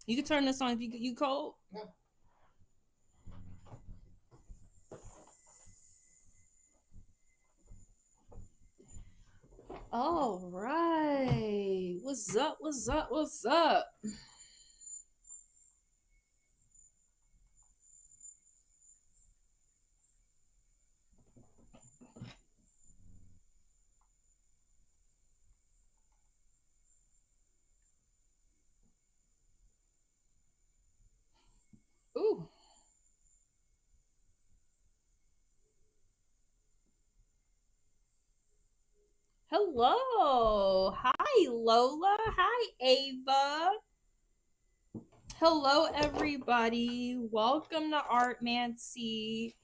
You can turn this on if you cold. All right. What's up? What's up? What's up? Ooh. Hello. Hi, Lola. Hi, Ava. Hello, everybody. Welcome to Artmancy.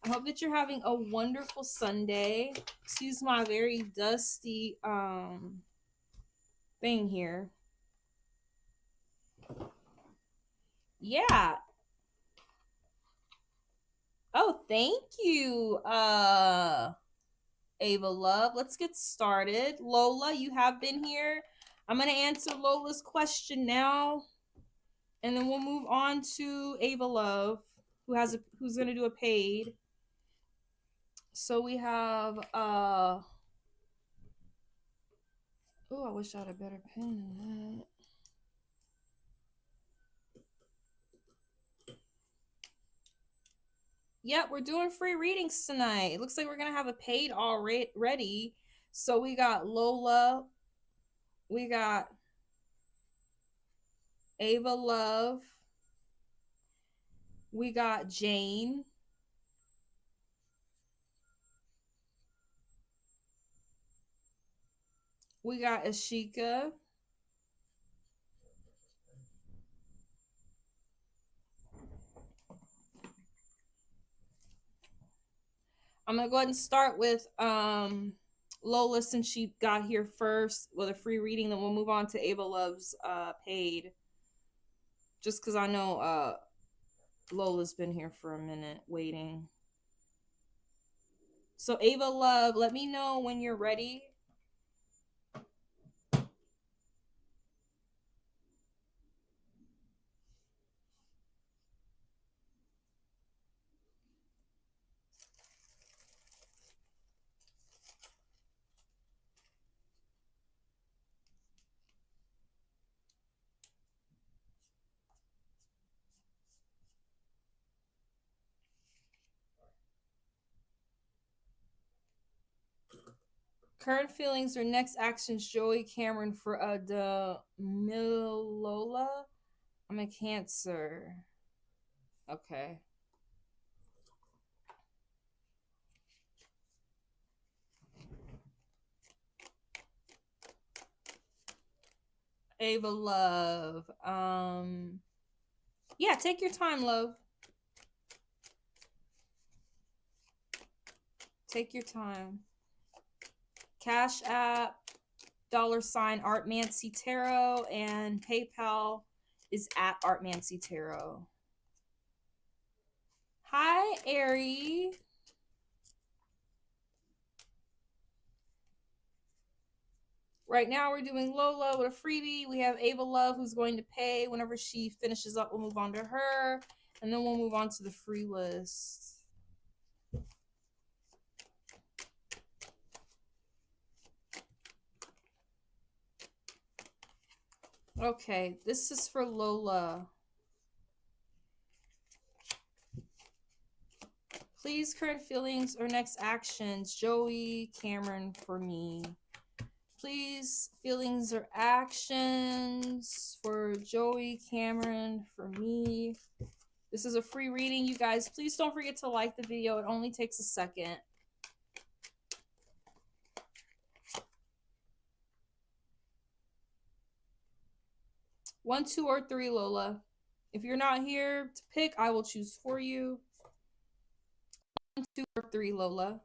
I hope that you're having a wonderful Sunday. Excuse my very dusty thing here. Yeah. Oh, thank you, Ava Love. Let's get started. Lola, you have been here. I'm gonna answer Lola's question now, and then we'll move on to Ava Love, who's gonna do a paid. So we have oh, I wish I had a better pen than that. Yep, we're doing free readings tonight. It looks like we're gonna have a paid already. So we got Lola, we got Ava Love, we got Jane, we got Ashika, I'm gonna go ahead and start with Lola since she got here first with a free reading. Then we'll move on to Ava Love's paid. Just because I know Lola's been here for a minute waiting. So Ava Love, let me know when you're ready. Current feelings or next actions, Joey Cameron for the Lola. I'm a Cancer. Okay. Ava Love. Yeah, take your time, love. Take your time. Cash App, $ Artmancytarot, and PayPal is at Artmancytarot. Hi, Ari. Right now we're doing Lola with a freebie. We have Ava Love who's going to pay. Whenever she finishes up, we'll move on to her. And then we'll move on to the free list. Okay, this is for Lola. Please, current feelings or next actions, Joey Cameron for me. Please, feelings or actions for Joey Cameron for me. This is a free reading, you guys. Please don't forget to like the video. It only takes a second. One, two, or three, Lola. If you're not here to pick, I will choose for you. 1, 2, or 3, Lola.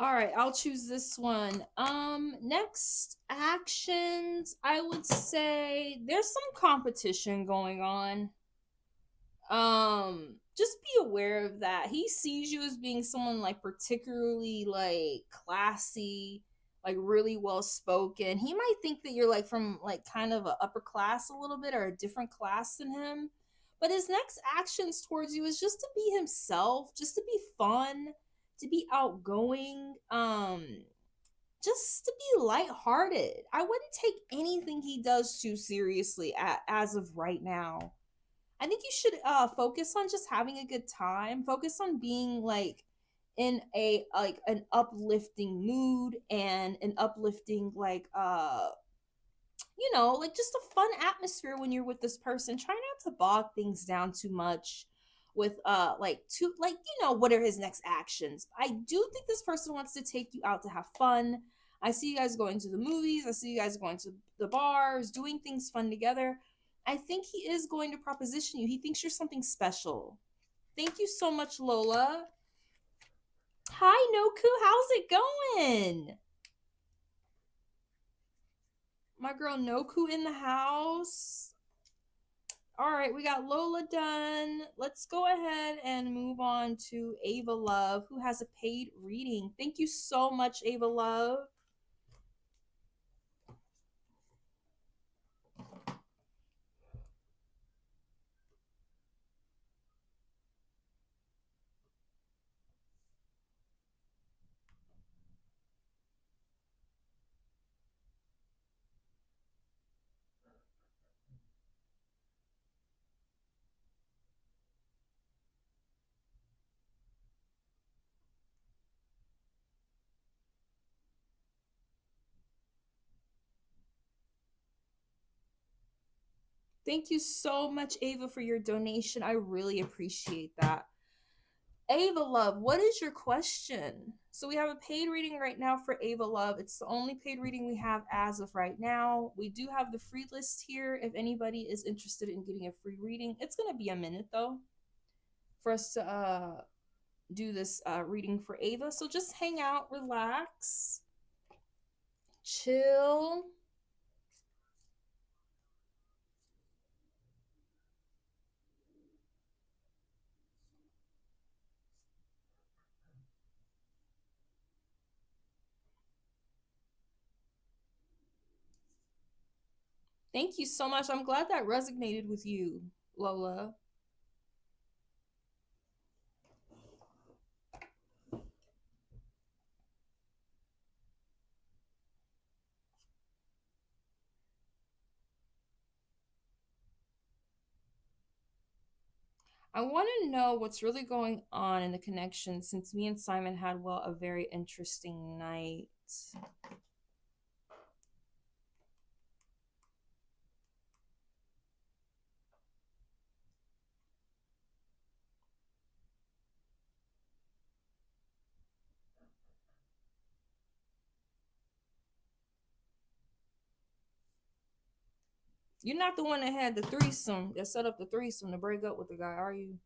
All right, I'll choose this one. Next actions, I would say there's some competition going on. Just be aware of that. He sees you as being someone like particularly like classy, like really well spoken. He might think that you're like from like kind of a upper class a little bit or a different class than him. But his next actions towards you is just to be himself, just to be fun, to be outgoing, just to be lighthearted. I wouldn't take anything he does too seriously as of right now. I think you should focus on just having a good time. Focus on being like in a like an uplifting mood and an uplifting like like just a fun atmosphere when you're with this person. Try not to bog things down too much with what are his next actions. I do think this person wants to take you out to have fun. I see you guys going to the movies. I see you guys going to the bars, doing things fun together. I think he is going to proposition you. He thinks you're something special. Thank you so much, Lola. Hi, Noku. How's it going? My girl Noku in the house. All right, we got Lola done. Let's go ahead and move on to Ava Love, who has a paid reading. Thank you so much, Ava Love. Thank you so much, Ava, for your donation. I really appreciate that. Ava Love, what is your question? So we have a paid reading right now for Ava Love. It's the only paid reading we have as of right now. We do have the free list here if anybody is interested in getting a free reading. It's going to be a minute though for us to do this reading for Ava. So just hang out, relax, chill. Thank you so much. I'm glad that resonated with you, Lola. I want to know what's really going on in the connection since me and Simon had, well, a very interesting night. You're not the one that had the threesome, that set up the threesome to break up with the guy, are you?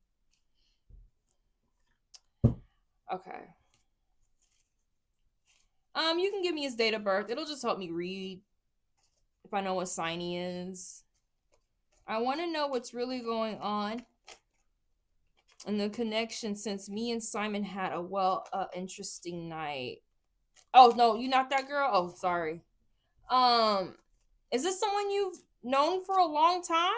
Okay. You can give me his date of birth. It'll just help me read if I know what sign he is. I want to know what's really going on in the connection since me and Simon had a interesting night. Oh no, you not that girl? Oh, sorry. Um, is this someone you've known for a long time?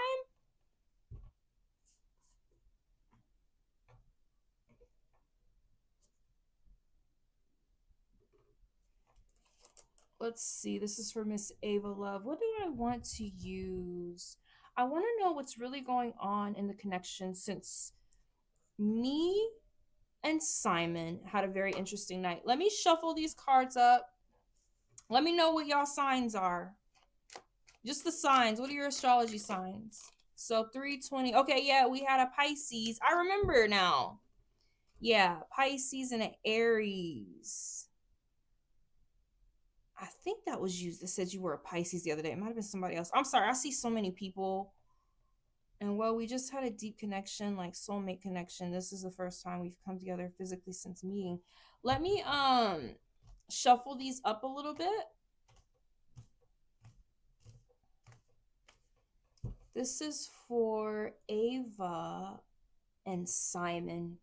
Let's see. This is for Miss Ava Love. What do I want to use? I want to know what's really going on in the connection since me and Simon had a very interesting night. Let me shuffle these cards up. Let me know what y'all signs are. Just the signs. What are your astrology signs? So 320. Okay, yeah, we had a Pisces. I remember now. Yeah, Pisces and an Aries. I think that was you that said you were a Pisces the other day. It might have been somebody else. I'm sorry. I see so many people. And well, we just had a deep connection, like soulmate connection. This is the first time we've come together physically since meeting. Let me shuffle these up a little bit. This is for Ava and Simon,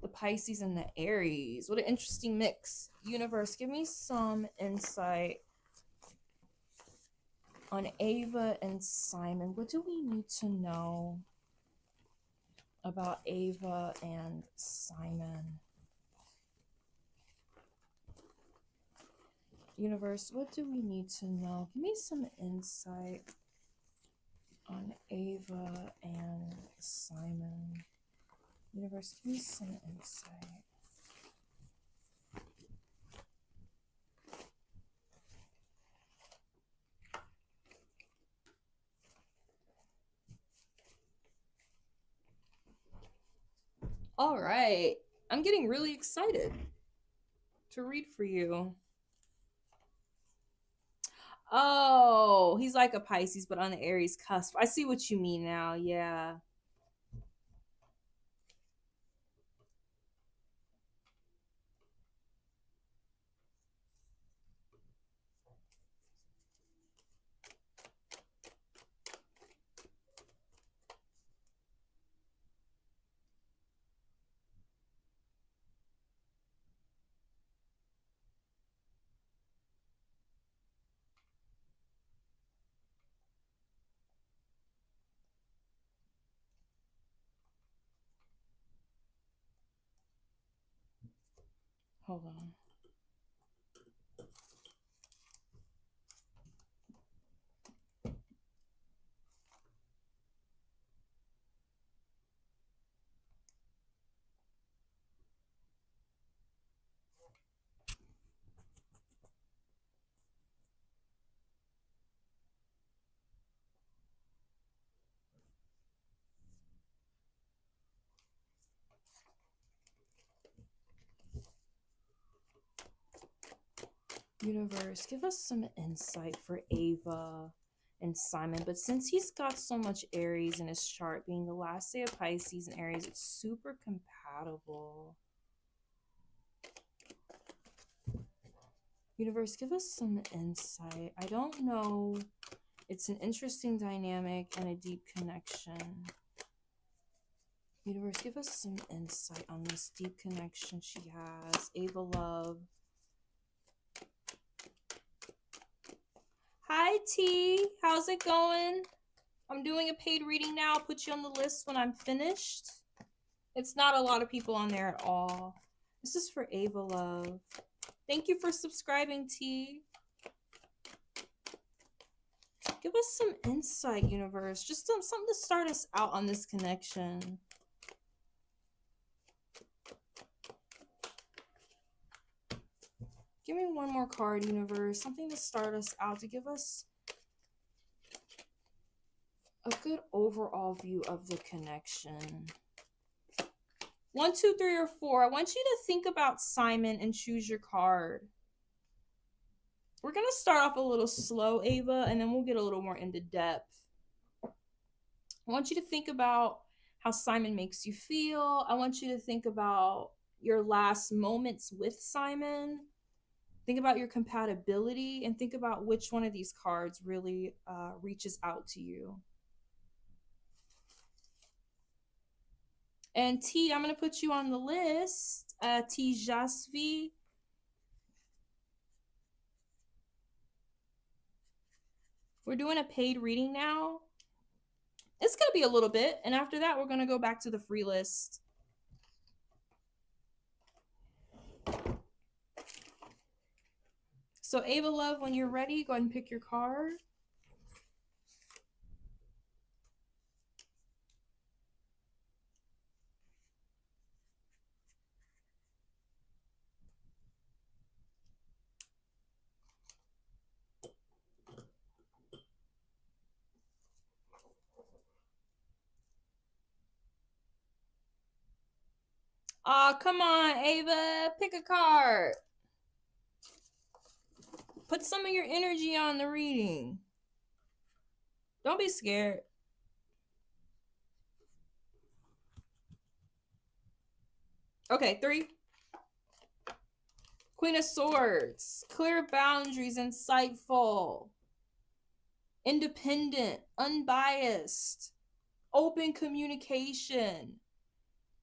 the Pisces and the Aries. What an interesting mix. Universe, give me some insight on Ava and Simon. What do we need to know about Ava and Simon? Universe, what do we need to know? Give me some insight on Ava and Simon. Universe, give me some insight. All right. I'm getting really excited to read for you. Oh, he's like a Pisces, but on the Aries cusp. I see what you mean now. Yeah. Hold on. Universe, give us some insight for Ava and Simon. But since he's got so much Aries in his chart, being the last day of Pisces and Aries, it's super compatible. Universe, give us some insight. I don't know. It's an interesting dynamic and a deep connection. Universe, give us some insight on this deep connection she has. Ava Love. Hi, T. How's it going? I'm doing a paid reading now. I'll put you on the list when I'm finished. It's not a lot of people on there at all. This is for Ava Love. Thank you for subscribing, T. Give us some insight, Universe. Just something to start us out on this connection. Give me one more card, Universe. Something to start us out, to give us a good overall view of the connection. 1, 2, 3, or 4. I want you to think about Simon and choose your card. We're going to start off a little slow, Ava, and then we'll get a little more into depth. I want you to think about how Simon makes you feel. I want you to think about your last moments with Simon. Think about your compatibility and think about which one of these cards really reaches out to you. And T, I'm going to put you on the list. T Jasvi. We're doing a paid reading now. It's going to be a little bit. And after that, we're going to go back to the free list. So Ava Love, when you're ready, go ahead and pick your card. Oh, come on, Ava. Pick a card. Put some of your energy on the reading. Don't be scared. Okay, 3. Queen of Swords, clear boundaries, insightful, independent, unbiased, open communication,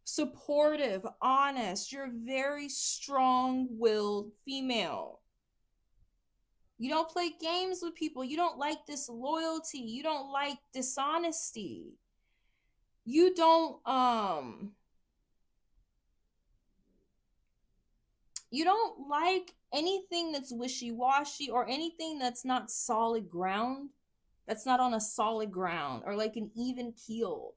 supportive, honest. You're a very strong-willed female. You don't play games with people. You don't like disloyalty. You don't like dishonesty. You don't like anything that's wishy-washy or anything that's not solid ground, that's not on a solid ground or like an even keel.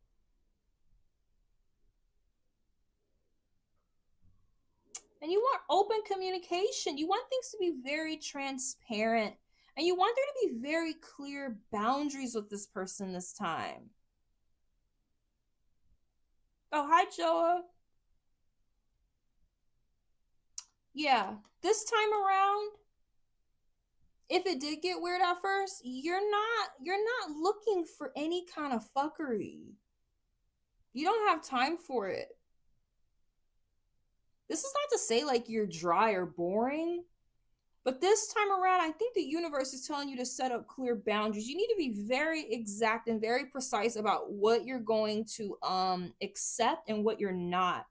And you want open communication. You want things to be very transparent. And you want there to be very clear boundaries with this person this time. Oh, hi, Joa. Yeah, this time around, if it did get weird at first, you're not looking for any kind of fuckery. You don't have time for it. This is not to say like you're dry or boring, but this time around, I think the universe is telling you to set up clear boundaries. You need to be very exact and very precise about what you're going to accept and what you're not.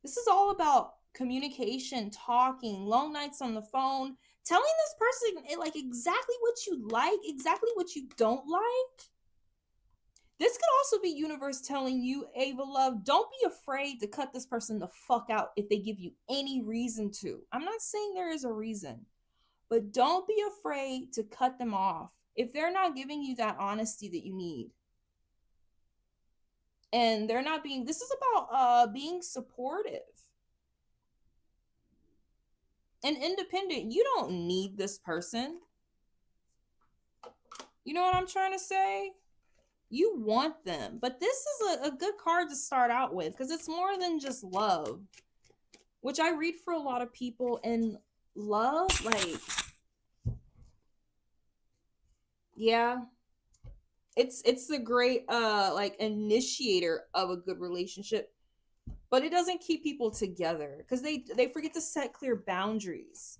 This is all about communication, talking, long nights on the phone, telling this person like exactly what you like, exactly what you don't like. This could also be universe telling you, Ava Love, don't be afraid to cut this person the fuck out if they give you any reason to. I'm not saying there is a reason, but don't be afraid to cut them off if they're not giving you that honesty that you need. And they're not being, this is about being supportive and independent. You don't need this person. You know what I'm trying to say? You want them, but this is a good card to start out with because it's more than just love, which I read for a lot of people. And love, like, yeah, it's the great like initiator of a good relationship, but it doesn't keep people together because they forget to set clear boundaries.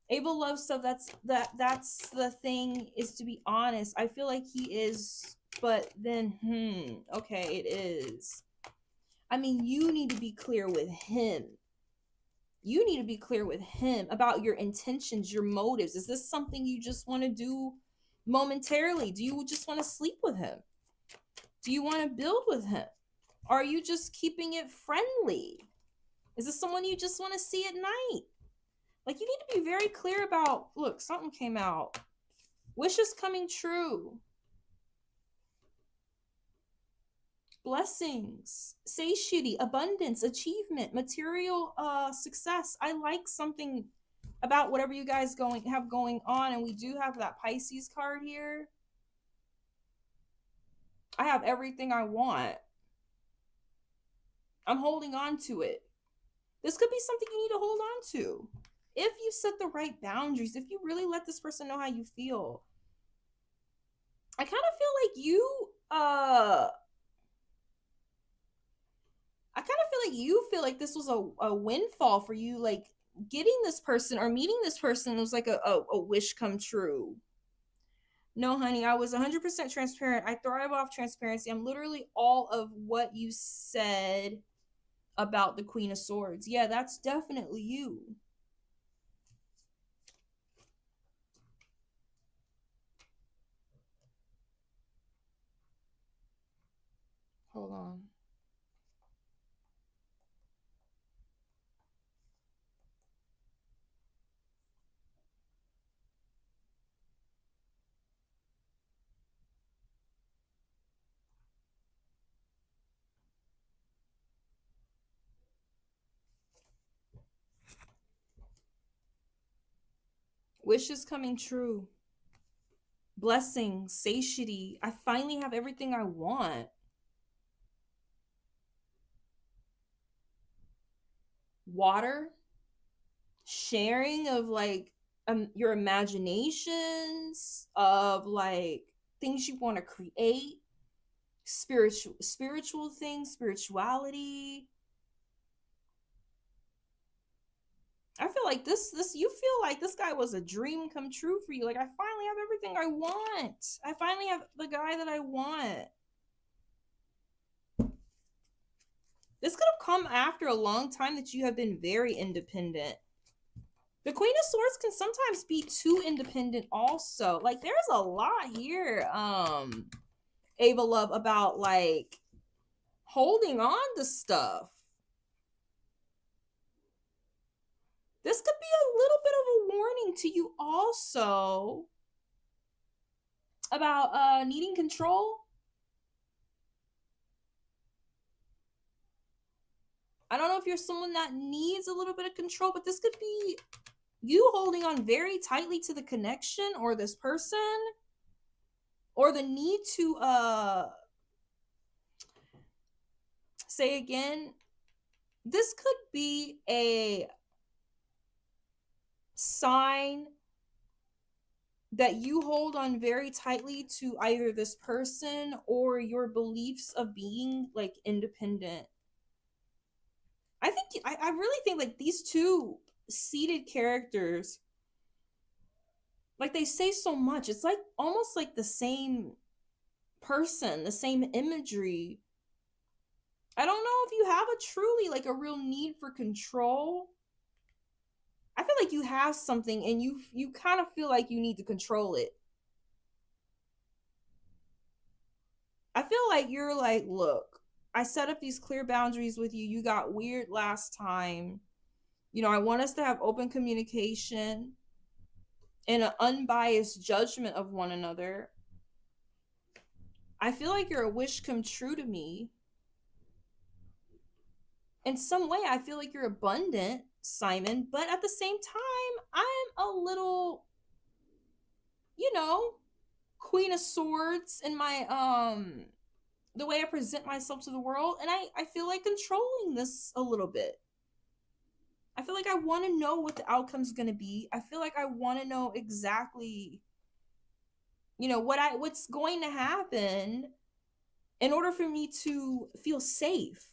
Ava Love stuff, that's the thing, is to be honest. I feel like he is, but then okay, it is. I mean, you need to be clear with him. You need to be clear with him about your intentions, your motives. Is this something you just want to do momentarily? Do you just want to sleep with him? Do you want to build with him? Are you just keeping it friendly? Is this someone you just want to see at night? Like, you need to be very clear about, look, something came out. Wishes coming true. Blessings, satiety, abundance, achievement, material success. I like something about whatever you guys have going on. And we do have that Pisces card here. I have everything I want. I'm holding on to it. This could be something you need to hold on to. If you set the right boundaries, if you really let this person know how you feel. I kind of feel like you feel like this was a windfall for you, like getting this person or meeting this person was like a wish come true. No, honey, I was 100% transparent. I thrive off transparency. I'm literally all of what you said about the Queen of Swords. Yeah, that's definitely you. Hold on. Wishes coming true. Blessings, satiety. I finally have everything I want. Water. Sharing of like your imaginations, of like things you want to create, spiritual things, spirituality. I feel like you feel like this guy was a dream come true for you. Like, I finally have everything I want. I finally have the guy that I want. This could have come after a long time that you have been very independent. The Queen of Swords can sometimes be too independent also. Like, there's a lot here, Ava Love, about like holding on to stuff. This could be a little bit of a warning to you also about needing control. I don't know if you're someone that needs a little bit of control, but this could be you holding on very tightly to the connection or this person, or the need to say again, this could be a sign that you hold on very tightly to either this person or your beliefs of being like independent. I really think like these two seated characters, like they say so much. It's like almost like the same person, the same imagery. I don't know if you have a truly like a real need for control. I feel like you have something and you kind of feel like you need to control it. I feel like you're like, look, I set up these clear boundaries with you. You got weird last time. You know, I want us to have open communication and an unbiased judgment of one another. I feel like you're a wish come true to me. In some way, I feel like you're abundant, Simon, but at the same time, I'm a little, you know, Queen of Swords in my the way I present myself to the world, and I feel like controlling this a little bit. I feel like I want to know what the outcome's going to be. I feel like I want to know exactly, you know, what's going to happen in order for me to feel safe.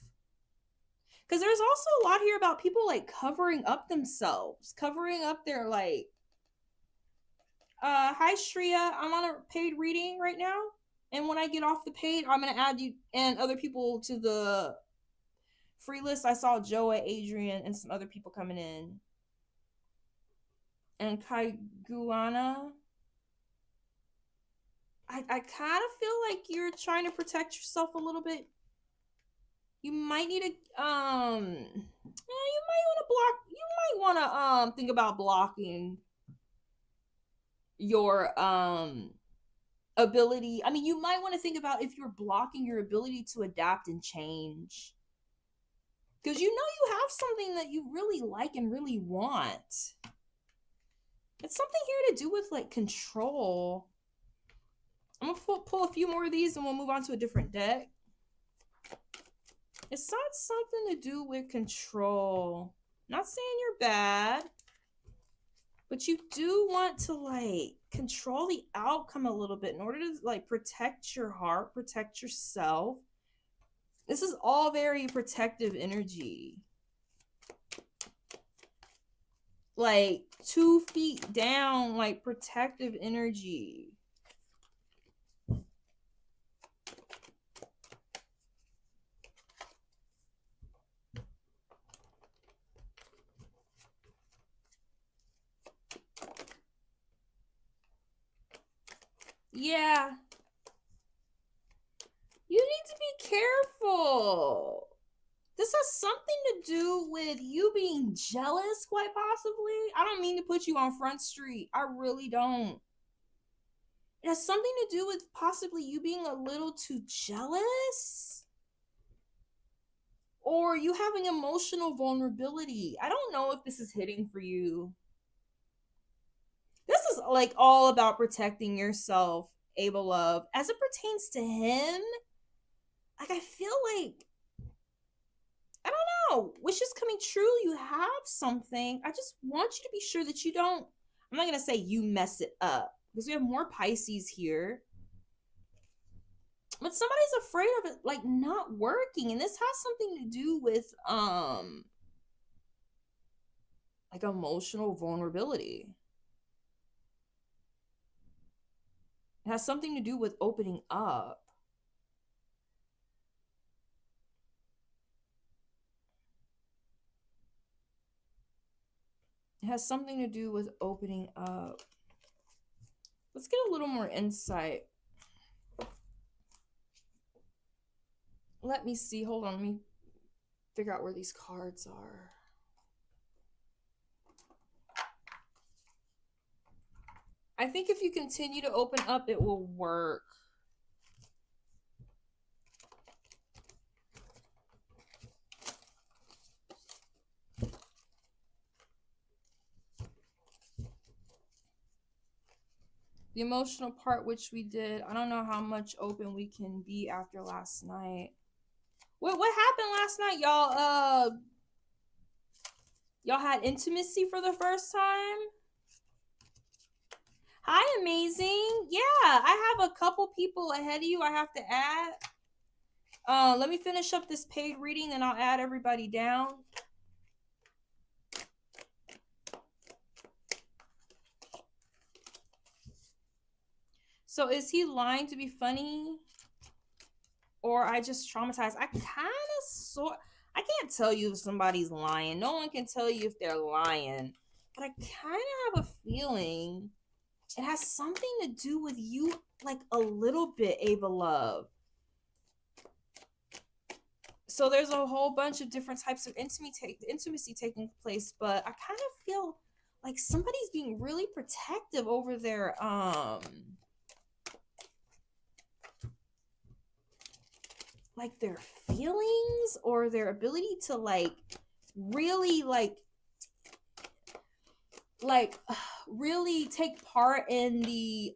Because there's also a lot here about people like covering up themselves, covering up their like hi Shreya, I'm on a paid reading right now, and when I get off the paid, I'm gonna add you and other people to the free list. I saw Joa, Adrian, and some other people coming in. And Kaiguana. I kind of feel like you're trying to protect yourself a little bit. You might need to you might want to block. You might want to think about blocking your ability. I mean, you might want to think about if you're blocking your ability to adapt and change. Because you know you have something that you really like and really want. It's something here to do with like control. I'm gonna pull a few more of these and we'll move on to a different deck. It's not something to do with control. Not saying you're bad, but you do want to like control the outcome a little bit in order to like protect your heart, protect yourself. This is all very protective energy. Like 2 feet down, like protective energy. Yeah. You need to be careful. This has something to do with you being jealous, quite possibly. I don't mean to put you on Front Street. I really don't. It has something to do with possibly you being a little too jealous. Or you having emotional vulnerability. I don't know if this is hitting for you. This is like all about protecting yourself, Ava Love. As it pertains to him, like I feel like, I don't know, wishes coming true, you have something. I just want you to be sure that you don't, I'm not going to say you mess it up, because we have more Pisces here. But somebody's afraid of it like not working, and this has something to do with like emotional vulnerability. It has something to do with opening up. It has something to do with opening up. Let's get a little more insight. Let me see. Hold on. Let me figure out where these cards are. I think if you continue to open up, it will work. The emotional part, which we did, I don't know how much open we can be after last night. What happened last night, y'all? Y'all had intimacy for the first time? Hi, amazing. Yeah, I have a couple people ahead of you I have to add. Let me finish up this paid reading, and I'll add everybody down. So is he lying to be funny? Or I just traumatized? I I can't tell you if somebody's lying. No one can tell you if they're lying. But I kind of have a feeling it has something to do with you, like a little bit, Ava Love. So there's a whole bunch of different types of intimacy taking place, but I kind of feel like somebody's being really protective over their like their feelings or their ability to like really really take part in the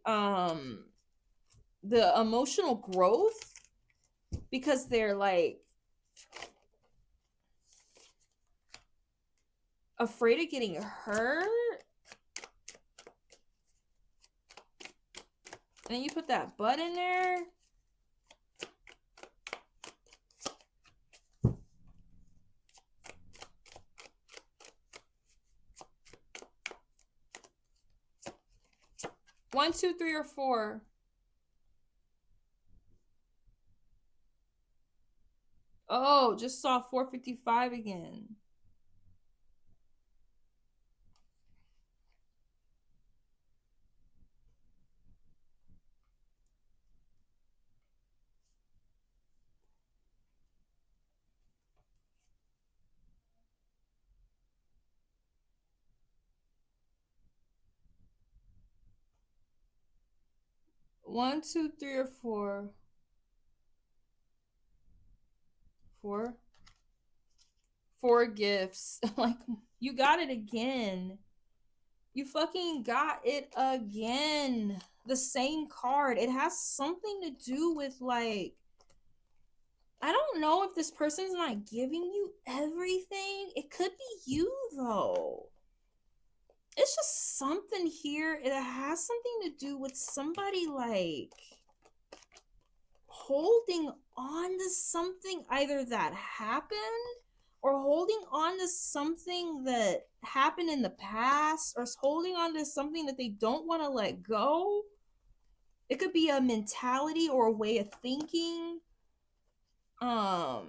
emotional growth, because they're like afraid of getting hurt. And you put that butt in there. One, two, three, or four. Oh, just saw 455 again. One, two, three, or four. Four. Four gifts. Like, you got it again. You fucking got it again. The same card. It has something to do with like, I don't know if this person's not giving you everything. It could be you though. It's just something here. It has something to do with somebody like holding on to something either that happened or holding on to something that happened in the past, or holding on to something that they don't want to let go. It could be a mentality or a way of thinking. Hold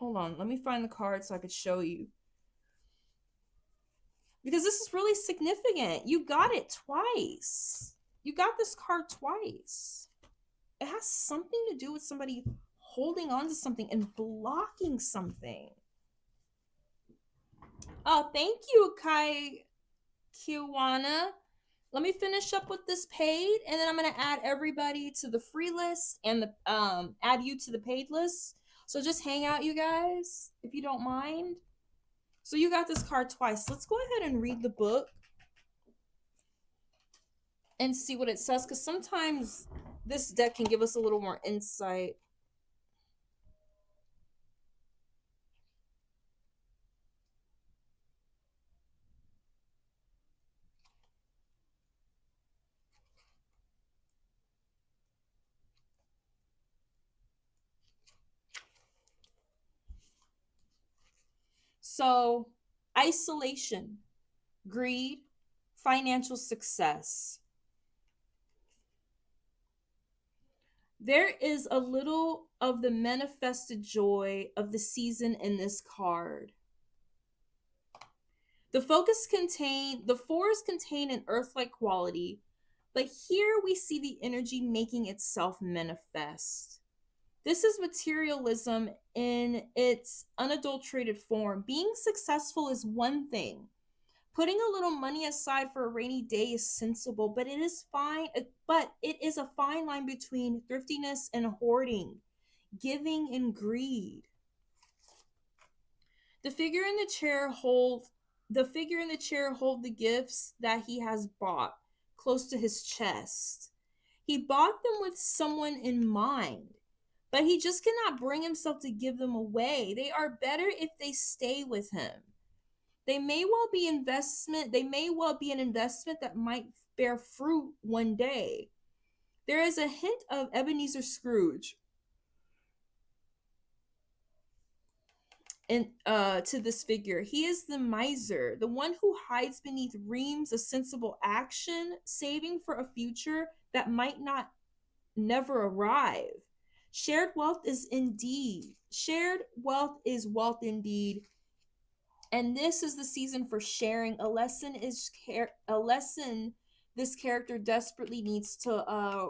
on, let me find the card so I could show you, because this is really significant. You got it twice. You got this card twice. It has something to do with somebody holding on to something and blocking something. Oh, thank you, Kai Kiwana. Let me finish up with this paid, and then I'm gonna add everybody to the free list and the add you to the paid list. So just hang out, you guys, if you don't mind. So you got this card twice. Let's go ahead and read the book and see what it says, because sometimes this deck can give us a little more insight. So, isolation, greed, financial success. There is a little of the manifested joy of the season in this card. The fours contain an earth-like quality, but here we see the energy making itself manifest. This is materialism in its unadulterated form. Being successful is one thing. Putting a little money aside for a rainy day is sensible, but it is fine. But it is a fine line between thriftiness and hoarding, giving and greed. The figure in the chair hold the gifts that he has bought close to his chest. He bought them with someone in mind, but he just cannot bring himself to give them away. They are better if they stay with him. They may well be an investment that might bear fruit one day. There is a hint of Ebenezer Scrooge to this figure. He is the miser, the one who hides beneath reams of sensible action, saving for a future that might never arrive. Shared wealth is wealth indeed. And this is the season for sharing. A lesson this character desperately needs to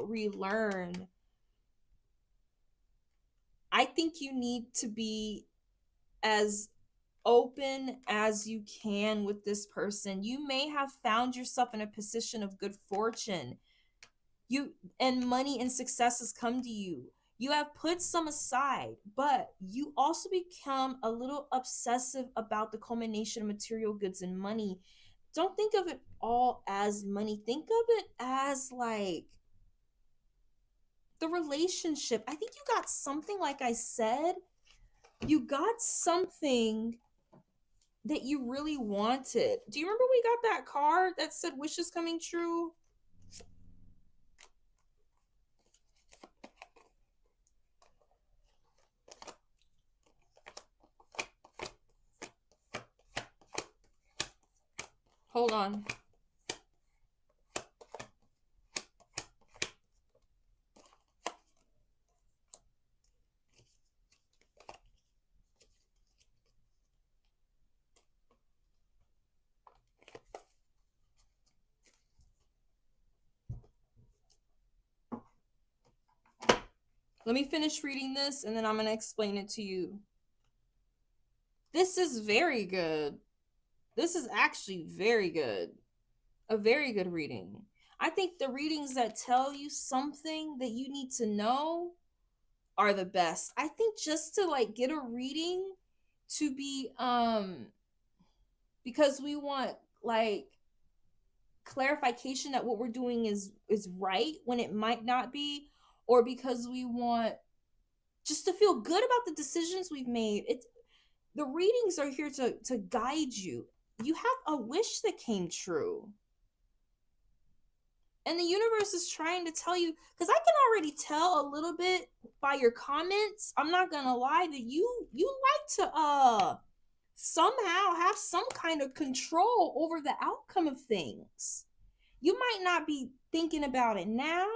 relearn. I think you need to be as open as you can with this person. You may have found yourself in a position of good fortune. And money and success has come to you. You have put some aside, but you also become a little obsessive about the culmination of material goods and money. Don't think of it all as money. Think of it as like the relationship. I think you got something, like I said, you got something that you really wanted. Do you remember we got that card that said wishes coming true? Hold on. Let me finish reading this and then I'm going to explain it to you. This is very good. This is actually very good. A very good reading. I think the readings that tell you something that you need to know are the best. I think just to like get a reading to be because we want like clarification that what we're doing is right when it might not be, or because we want just to feel good about the decisions we've made. The readings are here to guide you. You have a wish that came true. And the universe is trying to tell you, because I can already tell a little bit by your comments, I'm not gonna lie, that you like to somehow have some kind of control over the outcome of things. You might not be thinking about it now.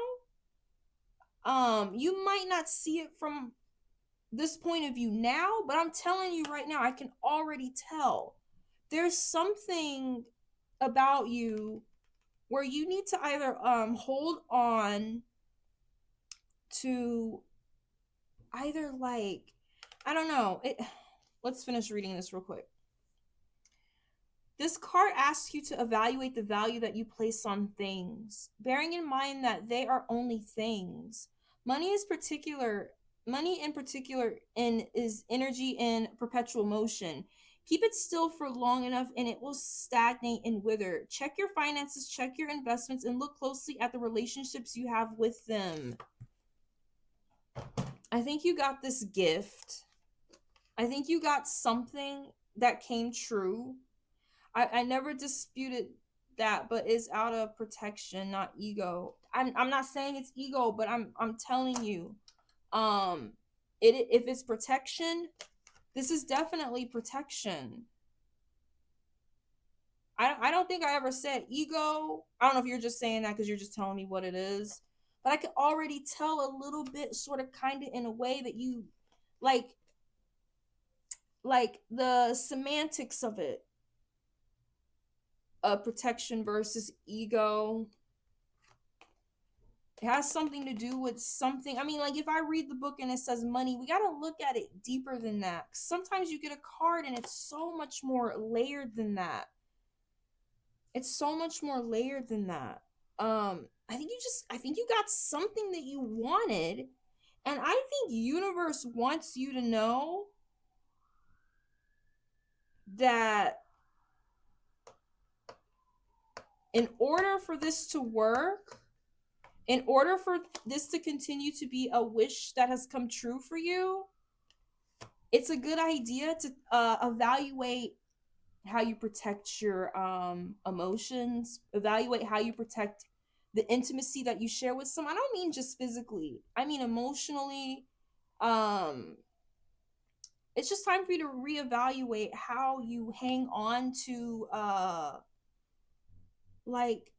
You might not see it from this point of view now, but I'm telling you right now, I can already tell. There's something about you where you need to either hold on to either like, I don't know. Let's finish reading this real quick. This card asks you to evaluate the value that you place on things, bearing in mind that they are only things. Money in particular is energy in perpetual motion. Keep it still for long enough and it will stagnate and wither. Check your finances, check your investments, and look closely at the relationships you have with them. I think you got this gift. I think you got something that came true. I never disputed that, but it's out of protection, not ego. I'm not saying it's ego, but I'm telling you, if it's protection, this is definitely protection. I don't think I ever said ego. I don't know if you're just saying that because you're just telling me what it is. But I could already tell a little bit, sort of, kind of, in a way that you like, the semantics of it, protection versus ego. It has something to do with something. I mean, like, if I read the book and it says money, we got to look at it deeper than that. Sometimes you get a card and it's so much more layered than that. It's so much more layered than that. I think you got something that you wanted, and I think universe wants you to know that in order for this to work, in order for this to continue to be a wish that has come true for you, it's a good idea to evaluate how you protect your emotions, evaluate how you protect the intimacy that you share with someone. I don't mean just physically, I mean emotionally. um it's just time for you to reevaluate how you hang on to like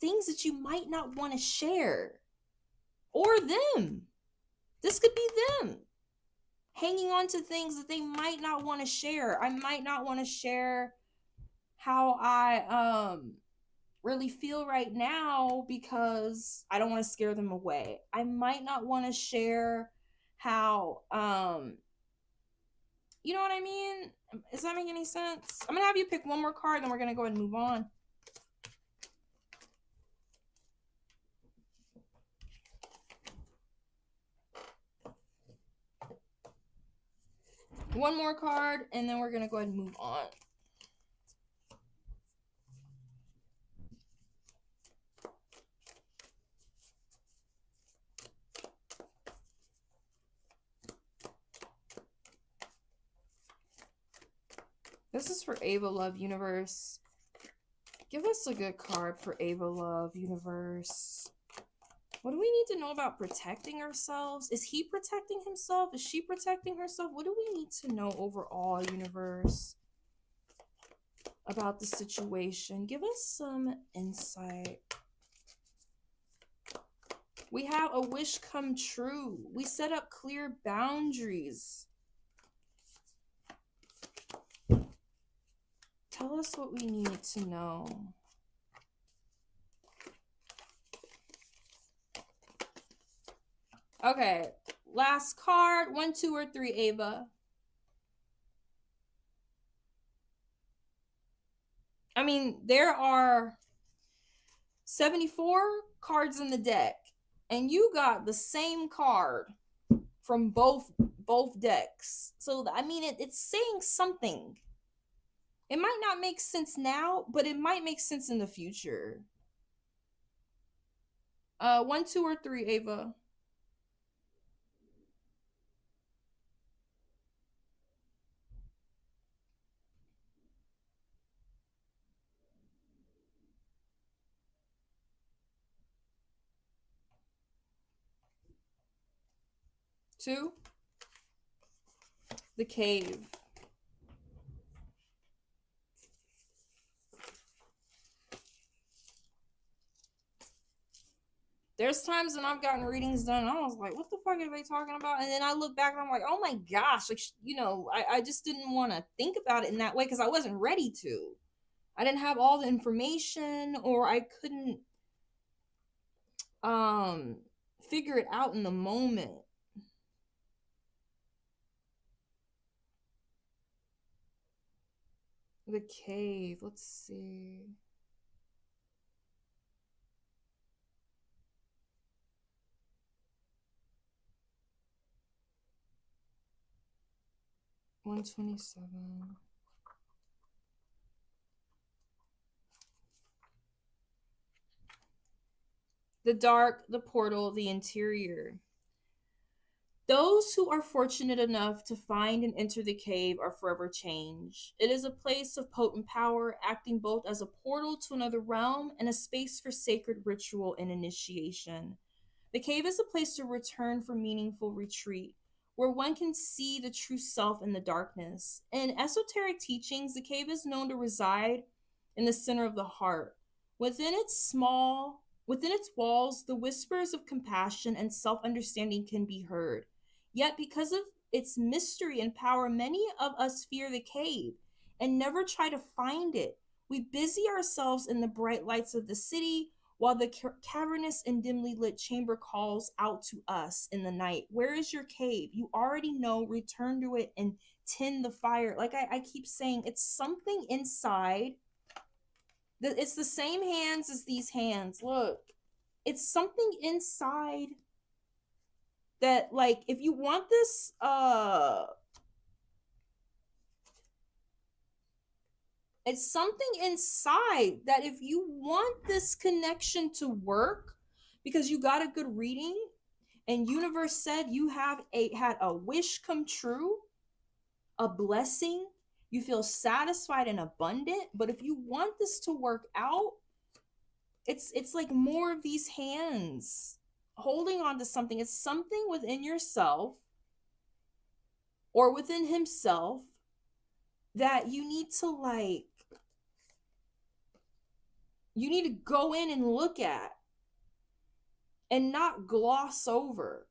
things that you might not want to share, or them. This could be them hanging on to things that they might not want to share. I might not want to share how I really feel right now because I don't want to scare them away. I might not want to share how you know what I mean? Does that make any sense? I'm gonna have you pick one more card, then we're gonna go ahead and move on. One more card, and then we're gonna go ahead and move on. This is for Ava Love Universe. Give us a good card for Ava Love Universe. What do we need to know about protecting ourselves? Is he protecting himself? Is she protecting herself? What do we need to know overall, universe, about the situation? Give us some insight. We have a wish come true. We set up clear boundaries. Tell us what we need to know. Okay, last card. 1, 2, or 3, Ava. I mean, there are 74 cards in the deck, and you got the same card from both decks. So, I mean, it's saying something. It might not make sense now, but it might make sense in the future. 1, 2, or 3, Ava. Two. The cave. There's times when I've gotten readings done, and I was like, what the fuck are they talking about? And then I look back and I'm like, oh my gosh, like, you know, I just didn't want to think about it in that way because I wasn't ready to. I didn't have all the information, or I couldn't figure it out in the moment. The cave, let's see. $127. The dark, the portal, the interior. Those who are fortunate enough to find and enter the cave are forever changed. It is a place of potent power, acting both as a portal to another realm and a space for sacred ritual and initiation. The cave is a place to return for meaningful retreat, where one can see the true self in the darkness. In esoteric teachings, the cave is known to reside in the center of the heart. Within its walls, the whispers of compassion and self-understanding can be heard. Yet because of its mystery and power, many of us fear the cave and never try to find it. We busy ourselves in the bright lights of the city while the cavernous and dimly lit chamber calls out to us in the night. Where is your cave? You already know. Return to it and tend the fire. Like I keep saying, it's something inside. It's the same hands as these hands. Look, it's something inside that, like, if you want this, it's something inside that if you want this connection to work, because you got a good reading and universe said you had a wish come true, a blessing, you feel satisfied and abundant, but if you want this to work out, it's like more of these hands holding on to something. It's something within yourself or within himself that you need to go in and look at and not gloss over.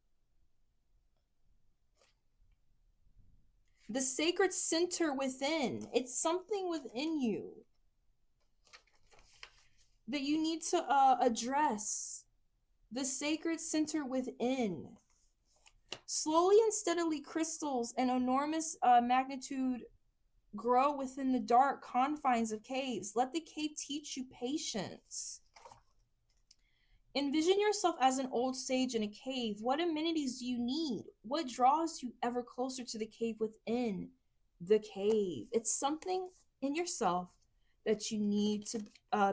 The sacred center within, it's something within you that you need to address. The sacred center within. Slowly and steadily, crystals and enormous magnitude grow within the dark confines of caves. Let the cave teach you patience. Envision yourself as an old sage in a cave. What amenities do you need? What draws you ever closer to the cave within the cave? It's something in yourself that you need to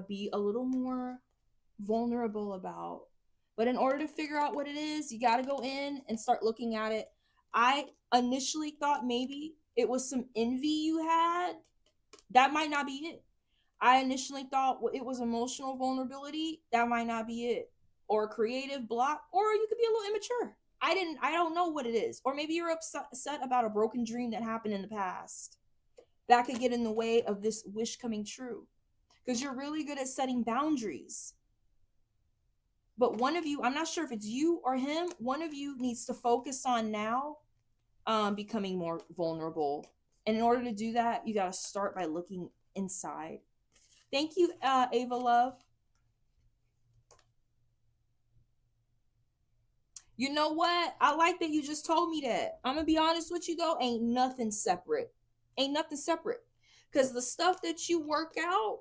be a little more vulnerable about. But in order to figure out what it is, you got to go in and start looking at it. I initially thought maybe it was some envy you had. That might not be it. I initially thought it was emotional vulnerability. That might not be it. Or a creative block. Or you could be a little immature. I don't know what it is. Or maybe you're upset about a broken dream that happened in the past. That could get in the way of this wish coming true. Because you're really good at setting boundaries. But one of you, I'm not sure if it's you or him, one of you needs to focus on now becoming more vulnerable. And in order to do that, you got to start by looking inside. Thank you, Ava Love. You know what? I like that you just told me that. I'm going to be honest with you, though. Ain't nothing separate. Ain't nothing separate. Because the stuff that you work out,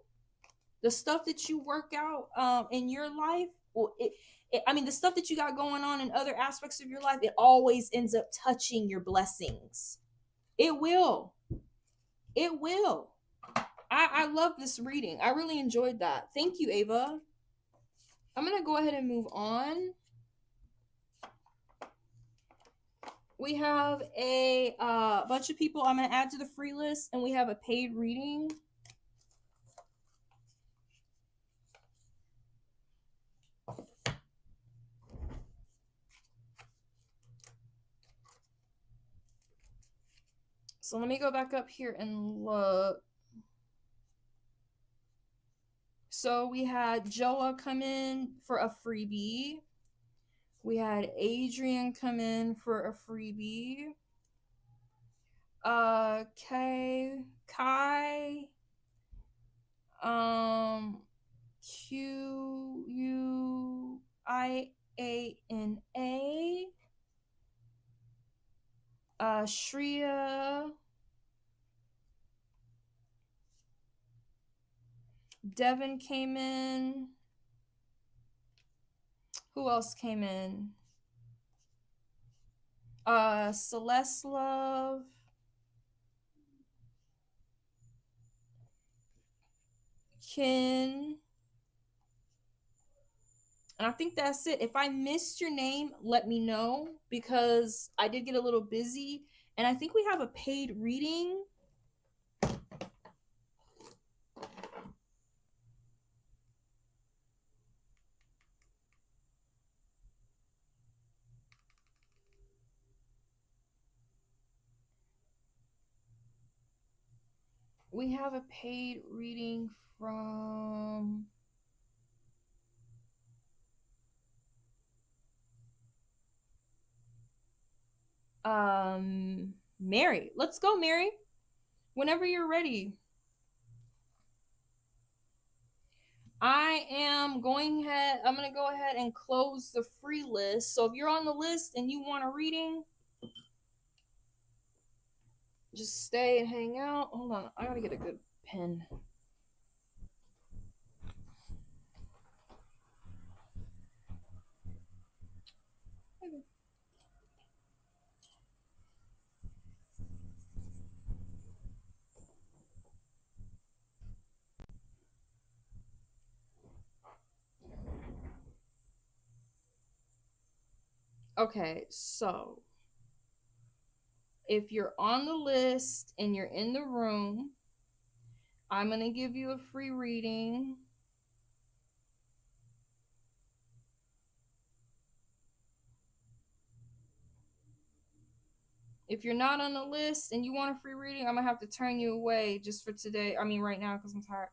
in your life, well, I mean, the stuff that you got going on in other aspects of your life, it always ends up touching your blessings. It will. It will. I love this reading. I really enjoyed that. Thank you, Ava. I'm going to go ahead and move on. We have a bunch of people I'm going to add to the free list, and we have a paid reading. So let me go back up here and look. So we had Joa come in for a freebie. We had Adrian come in for a freebie. Kai, Q-U-I-A-N-A, Shreya, Devin came in. Who else came in? Celeste Love. Ken. And I think that's it. If I missed your name, let me know, because I did get a little busy. And I think we have a paid reading. We have a paid reading from Mary. Let's go, Mary. Whenever you're ready. I'm going to go ahead and close the free list. So if you're on the list and you want a reading, just stay and hang out. Hold on, I gotta get a good pen. Okay, so if you're on the list and you're in the room, I'm going to give you a free reading. If you're not on the list and you want a free reading, I'm going to have to turn you away just for today. I mean, right now, because I'm tired.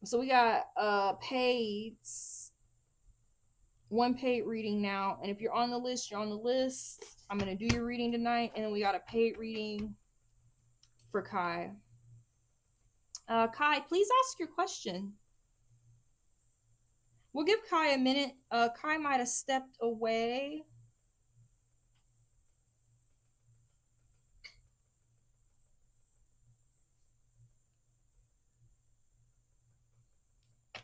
So we got one paid reading now. And if you're on the list, you're on the list. I'm going to do your reading tonight. And then we got a paid reading for Kai. Kai, please ask your question. We'll give Kai a minute. Kai might have stepped away.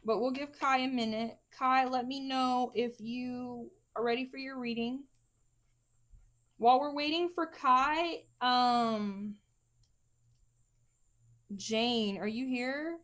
But we'll give Kai a minute. Kai, let me know if you are ready for your reading. While we're waiting for Kai, Jane, are you here?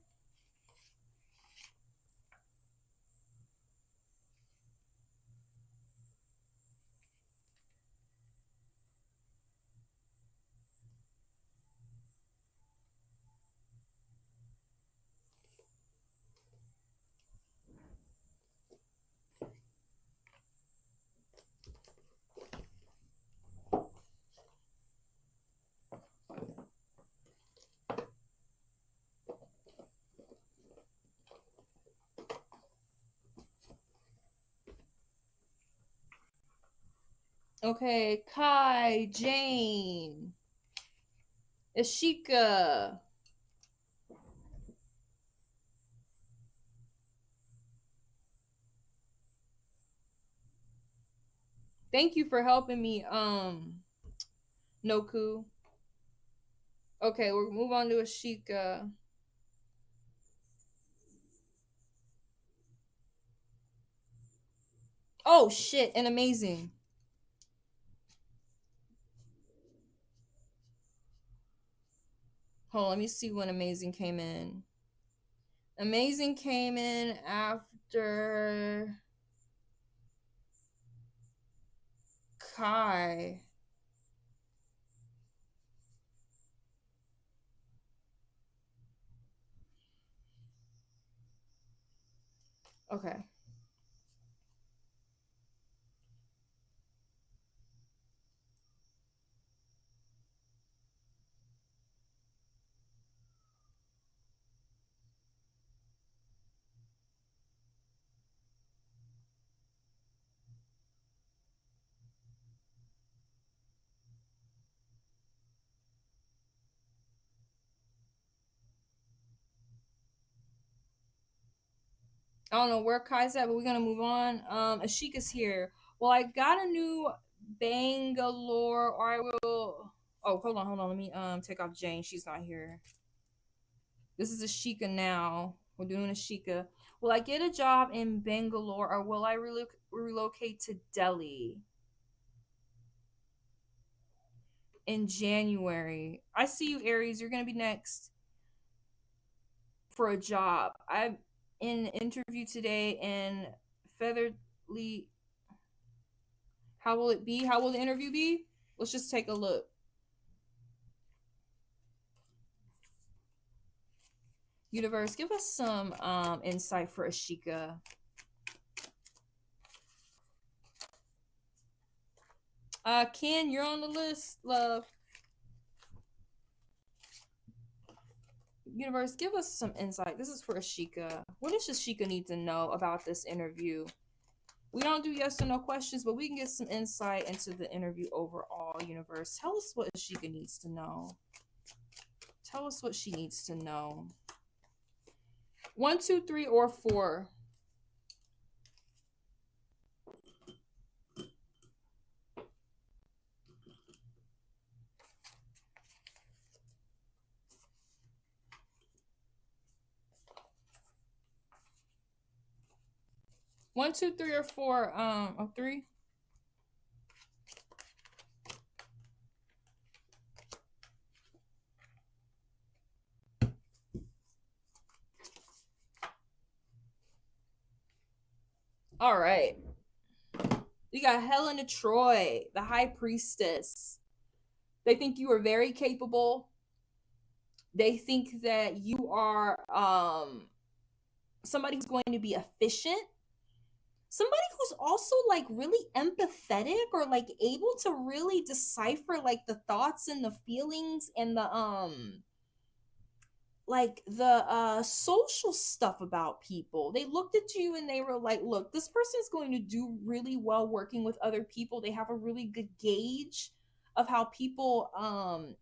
Okay, Kai, Jane, Ashika. Thank you for helping me, Noku. Okay, we'll move on to Ashika. Oh shit, and amazing. Hold on, let me see when amazing came in. Amazing came in after Kai. Okay. I don't know where Kai's at, but we're gonna move on. Ashika's here. Well, I got a new Bangalore, or I will. Oh, hold on. Let me take off Jane. She's not here. This is Ashika now. We're doing Ashika. Will I get a job in Bangalore, or will I relocate to Delhi in January? I see you, Aries. You're gonna be next for a job. I'm in an interview today in Featherly. How will it be? How will the interview be? Let's just take a look. Universe, give us some insight for Ashika. Ken, you're on the list, love. Universe, give us some insight. This is for Ashika. What does Ashika need to know about this interview? We don't do yes or no questions, but we can get some insight into the interview overall. Universe, tell us what Ashika needs to know. Tell us what she needs to know. 1, 2, 3, or 4. One, two, three, or 4. Oh, 3. All right. You got Helen of Troy, the High Priestess. They think you are very capable. They think that you are somebody who's going to be efficient. Somebody who's also like really empathetic, or like able to really decipher like the thoughts and the feelings and the social stuff about people. They looked at you and they were like, look, this person is going to do really well working with other people. They have a really good gauge of how people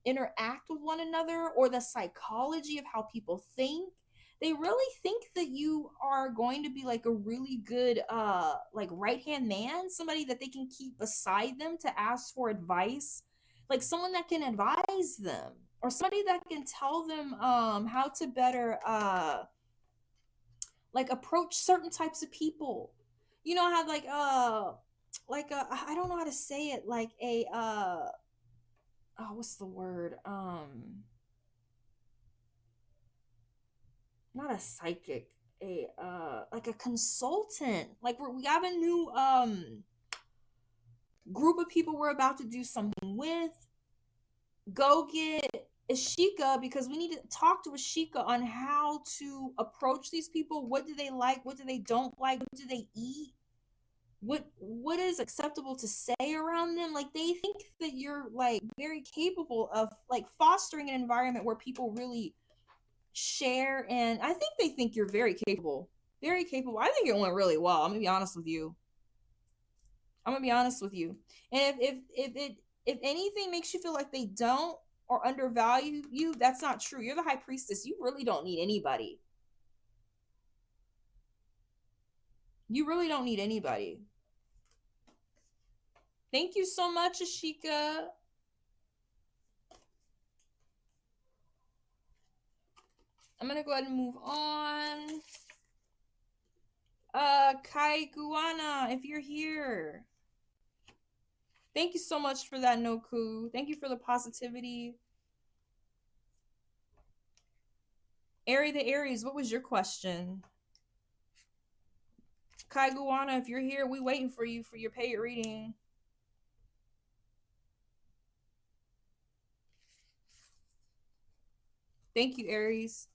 interact with one another, or the psychology of how people think. They really think that you are going to be like a really good like right hand man, somebody that they can keep beside them to ask for advice, like someone that can advise them, or somebody that can tell them how to better like approach certain types of people. You know, have like a, I don't know how to say it, like a oh, what's the word, not a psychic, a like a consultant. Like we have a new group of people we're about to do something with. Go get Ashika, because we need to talk to Ashika on how to approach these people. What do they like? What do they don't like? What do they eat? What is acceptable to say around them? Like, they think that you're like very capable of like fostering an environment where people really share, and I think they think you're very capable. Very capable. I think it went really well. I'm gonna be honest with you. I'm gonna be honest with you. And if anything makes you feel like they don't or undervalue you, that's not true. You're the High Priestess. You really don't need anybody. You really don't need anybody. Thank you so much, Ashika. I'm gonna go ahead and move on. Kai Guana, if you're here. Thank you so much for that, Noku. Thank you for the positivity. Ari the Aries, what was your question? Kai Guana, if you're here, we waiting for you for your paid reading. Thank you, Aries.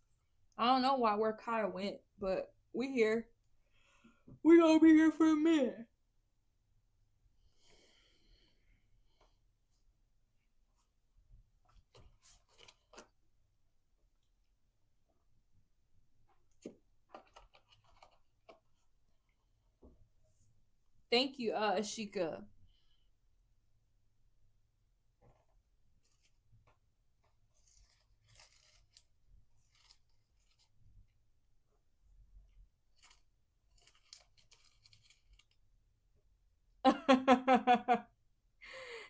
I don't know where Kai went, but we here. We gonna be here for a minute. Thank you, Ashika.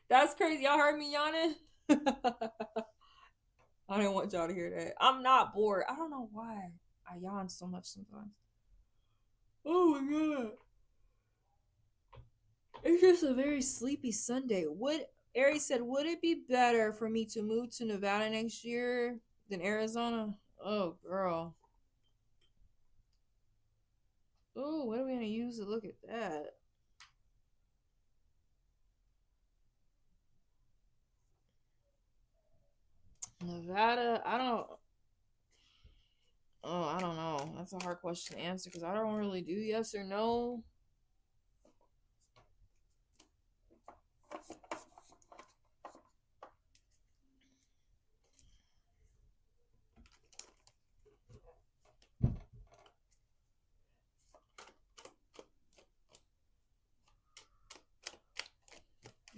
That's crazy. Y'all heard me yawning? I didn't want y'all to hear that. I'm not bored. I don't know why I yawn so much sometimes. Oh my god. It's just a very sleepy Sunday. Aries said, would it be better for me to move to Nevada next year than Arizona? Oh, girl. Oh, what are we going to use to look at that? Nevada, I don't know. That's a hard question to answer because I don't really do yes or no.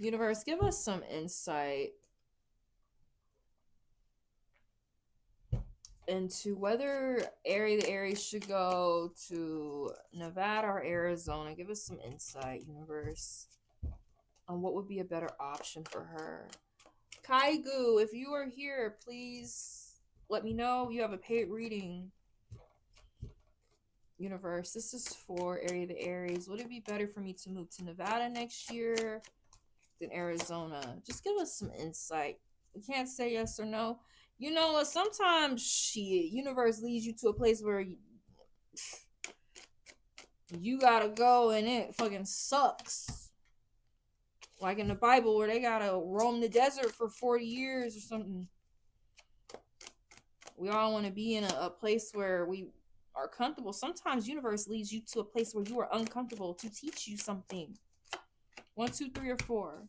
Universe, give us some insight into whether the Aries should go to Nevada or Arizona. Give us some insight, universe, on what would be a better option for her. Kaigu, if you are here, please let me know. You have a paid reading. Universe, this is for the Aries. Would it be better for me to move to Nevada next year than Arizona? Just give us some insight. You can't say yes or no. You know what? Sometimes universe leads you to a place where you gotta go and it fucking sucks. Like in the Bible where they gotta roam the desert for 40 years or something. We all want to be in a place where we are comfortable. Sometimes universe leads you to a place where you are uncomfortable to teach you something. 1, 2, 3, or 4.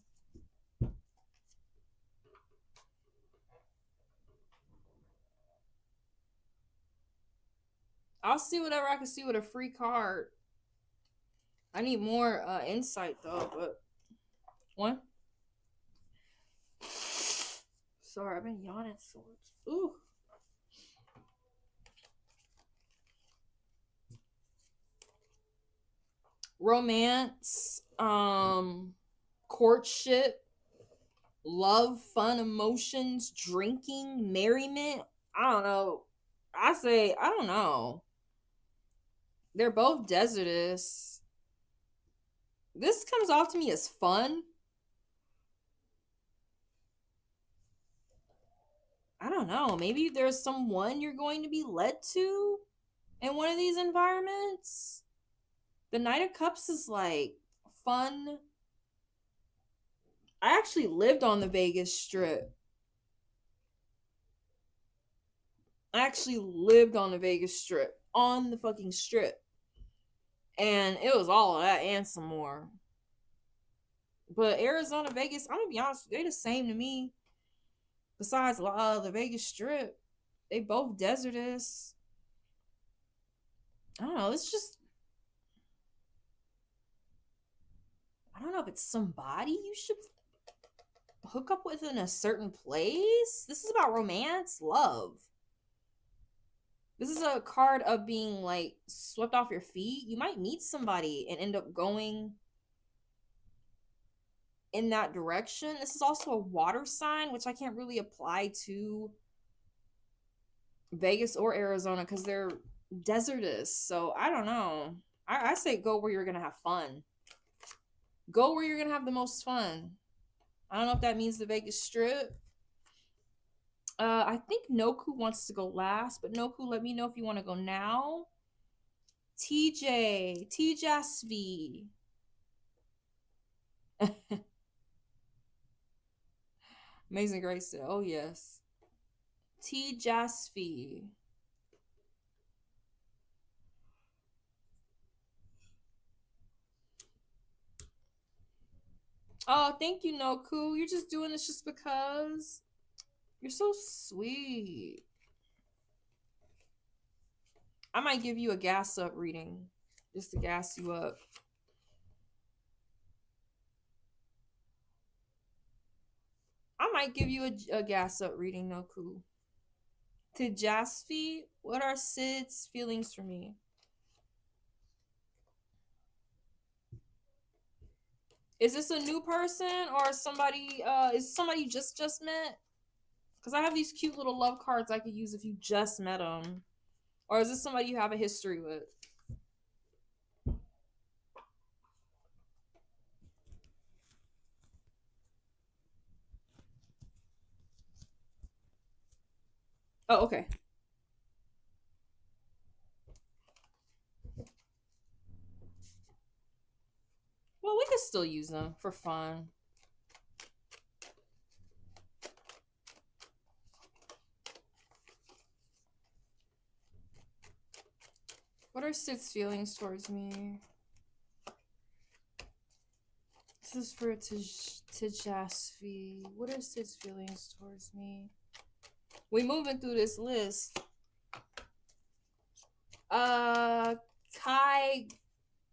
I'll see whatever I can see with a free card. I need more insight though, but 1. Sorry, I've been yawning so much. Ooh. Romance, courtship, love, fun, emotions, drinking, merriment. I don't know. I don't know. They're both desertous. This comes off to me as fun. I don't know. Maybe there's someone you're going to be led to in one of these environments. The Knight of Cups is like fun. I actually lived on the Vegas Strip. I actually lived on the Vegas Strip. On the fucking strip. And it was all of that and some more. But Arizona, Vegas, I'm gonna be honest, they're the same to me. Besides the Vegas Strip, they both desertous. I don't know. It's just, I don't know if it's somebody you should hook up with in a certain place. This is about romance, love. This is a card of being like swept off your feet. You might meet somebody and end up going in that direction. This is also a water sign, which I can't really apply to Vegas or Arizona because they're desertous. So I don't know. I say go where you're gonna have fun. Go where you're gonna have the most fun. I don't know if that means the Vegas Strip. I think Noku wants to go last, but Noku, let me know if you want to go now. TJ, TJSV. Amazing Grace said, oh yes. TJSV. Oh, thank you, Noku. You're just doing this just because. You're so sweet. I might give you a gas up reading just to gas you up. I might give you a gas up reading, Noku. To Jasfi, what are Sid's feelings for me? Is this a new person or somebody? Is somebody you just met? Because I have these cute little love cards I could use if you just met them. Or is this somebody you have a history with? Oh, okay. Well, we could still use them for fun. What are Sid's feelings towards me? This is for Tijasvi. What are Sid's feelings towards me? We moving through this list. Kai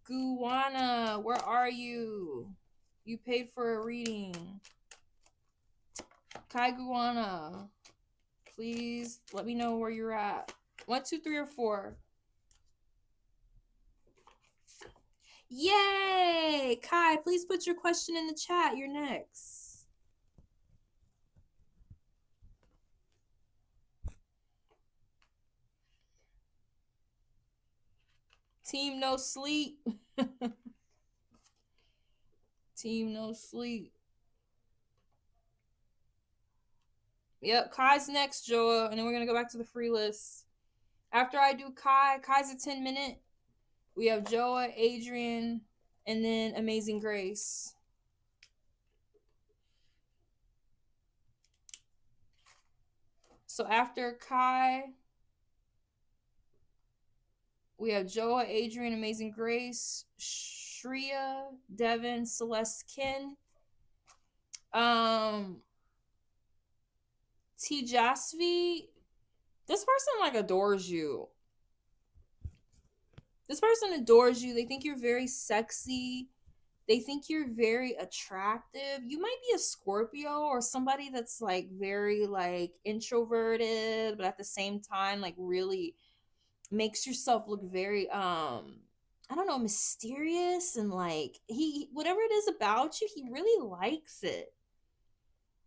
Guana, where are you? You paid for a reading. Kai Guana, please let me know where you're at. 1, 2, 3, or 4. Yay! Kai, please put your question in the chat. You're next. Team no sleep. Team no sleep. Yep, Kai's next, Joa, and then we're gonna go back to the free list. After I do Kai's a 10-minute. We have Joa, Adrian, and then Amazing Grace. So after Kai, we have Joa, Adrian, Amazing Grace, Shreya, Devin, Celeste, Ken. T. Jasvi, this person like adores you. This person adores you. They think you're very sexy. They think you're very attractive. You might be a Scorpio or somebody that's like very like introverted, but at the same time like really makes yourself look very I don't know, mysterious, and like he whatever it is about you, he really likes it.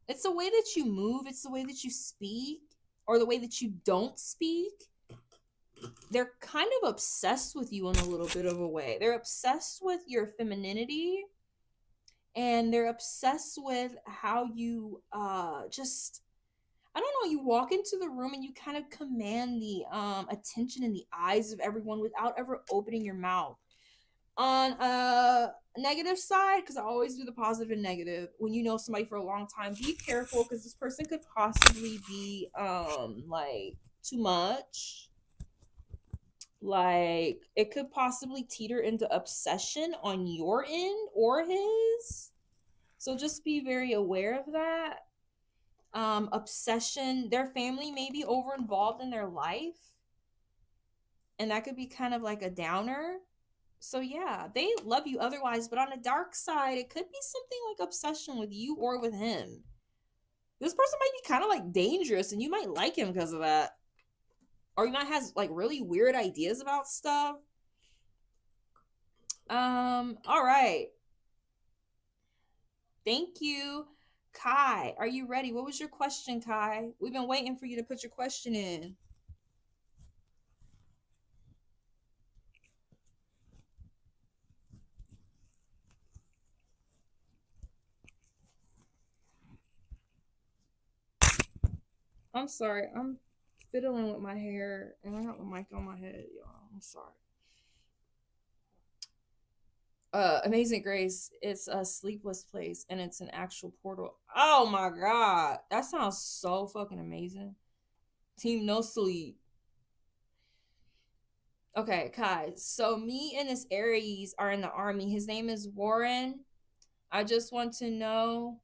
It's the way that you move, it's the way that you speak, or the way that you don't speak. They're kind of obsessed with you in a little bit of a way. They're obsessed with your femininity, and they're obsessed with how you just, I don't know, you walk into the room and you kind of command the attention in the eyes of everyone without ever opening your mouth. On a negative side, because I always do the positive and negative, when you know somebody for a long time, be careful, because this person could possibly be like too much. Like it could possibly teeter into obsession on your end or his. So just be very aware of that. Obsession, their family may be over involved in their life, and that could be kind of like a downer. So yeah, they love you otherwise, but on the dark side, it could be something like obsession with you or with him. This person might be kind of like dangerous, and you might like him because of that. Or you might have like really weird ideas about stuff. All right. Thank you. Kai, are you ready? What was your question, Kai? We've been waiting for you to put your question in. I'm sorry. I'm fiddling with my hair and I got the mic on my head, y'all. I'm sorry. Amazing Grace, it's a sleepless place and it's an actual portal. Oh my god. That sounds so fucking amazing. Team no sleep. Okay, Kai. So me and this Aries are in the army. His name is Warren. I just want to know,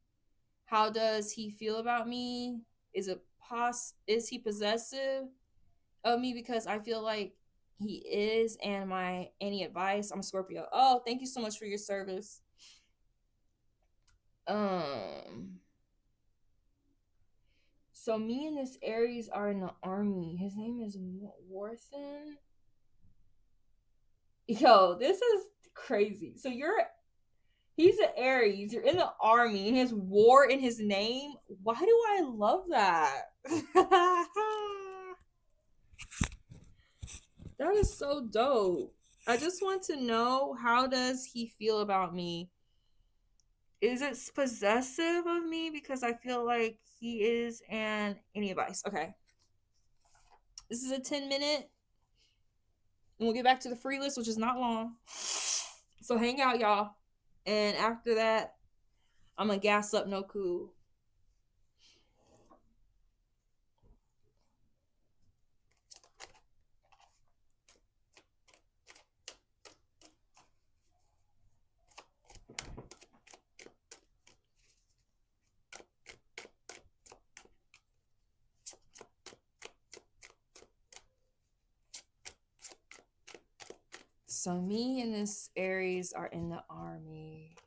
how does he feel about me? Is he possessive of me, because I feel like he is, and any advice? I'm a Scorpio. Oh, thank you so much for your service. So me and this Aries are in the army. His name is Warthen. Yo, this is crazy. So he's an Aries, you're in the army, and he has war in his name. Why do I love that? That is so dope. I just want to know, how does he feel about me? Is it possessive of me? Because I feel like he is, and any advice? Okay. This is a 10-minute. And we'll get back to the free list, which is not long. So hang out, y'all. And after that, I'm going to gas up no cool. So me and this Aries are in the army.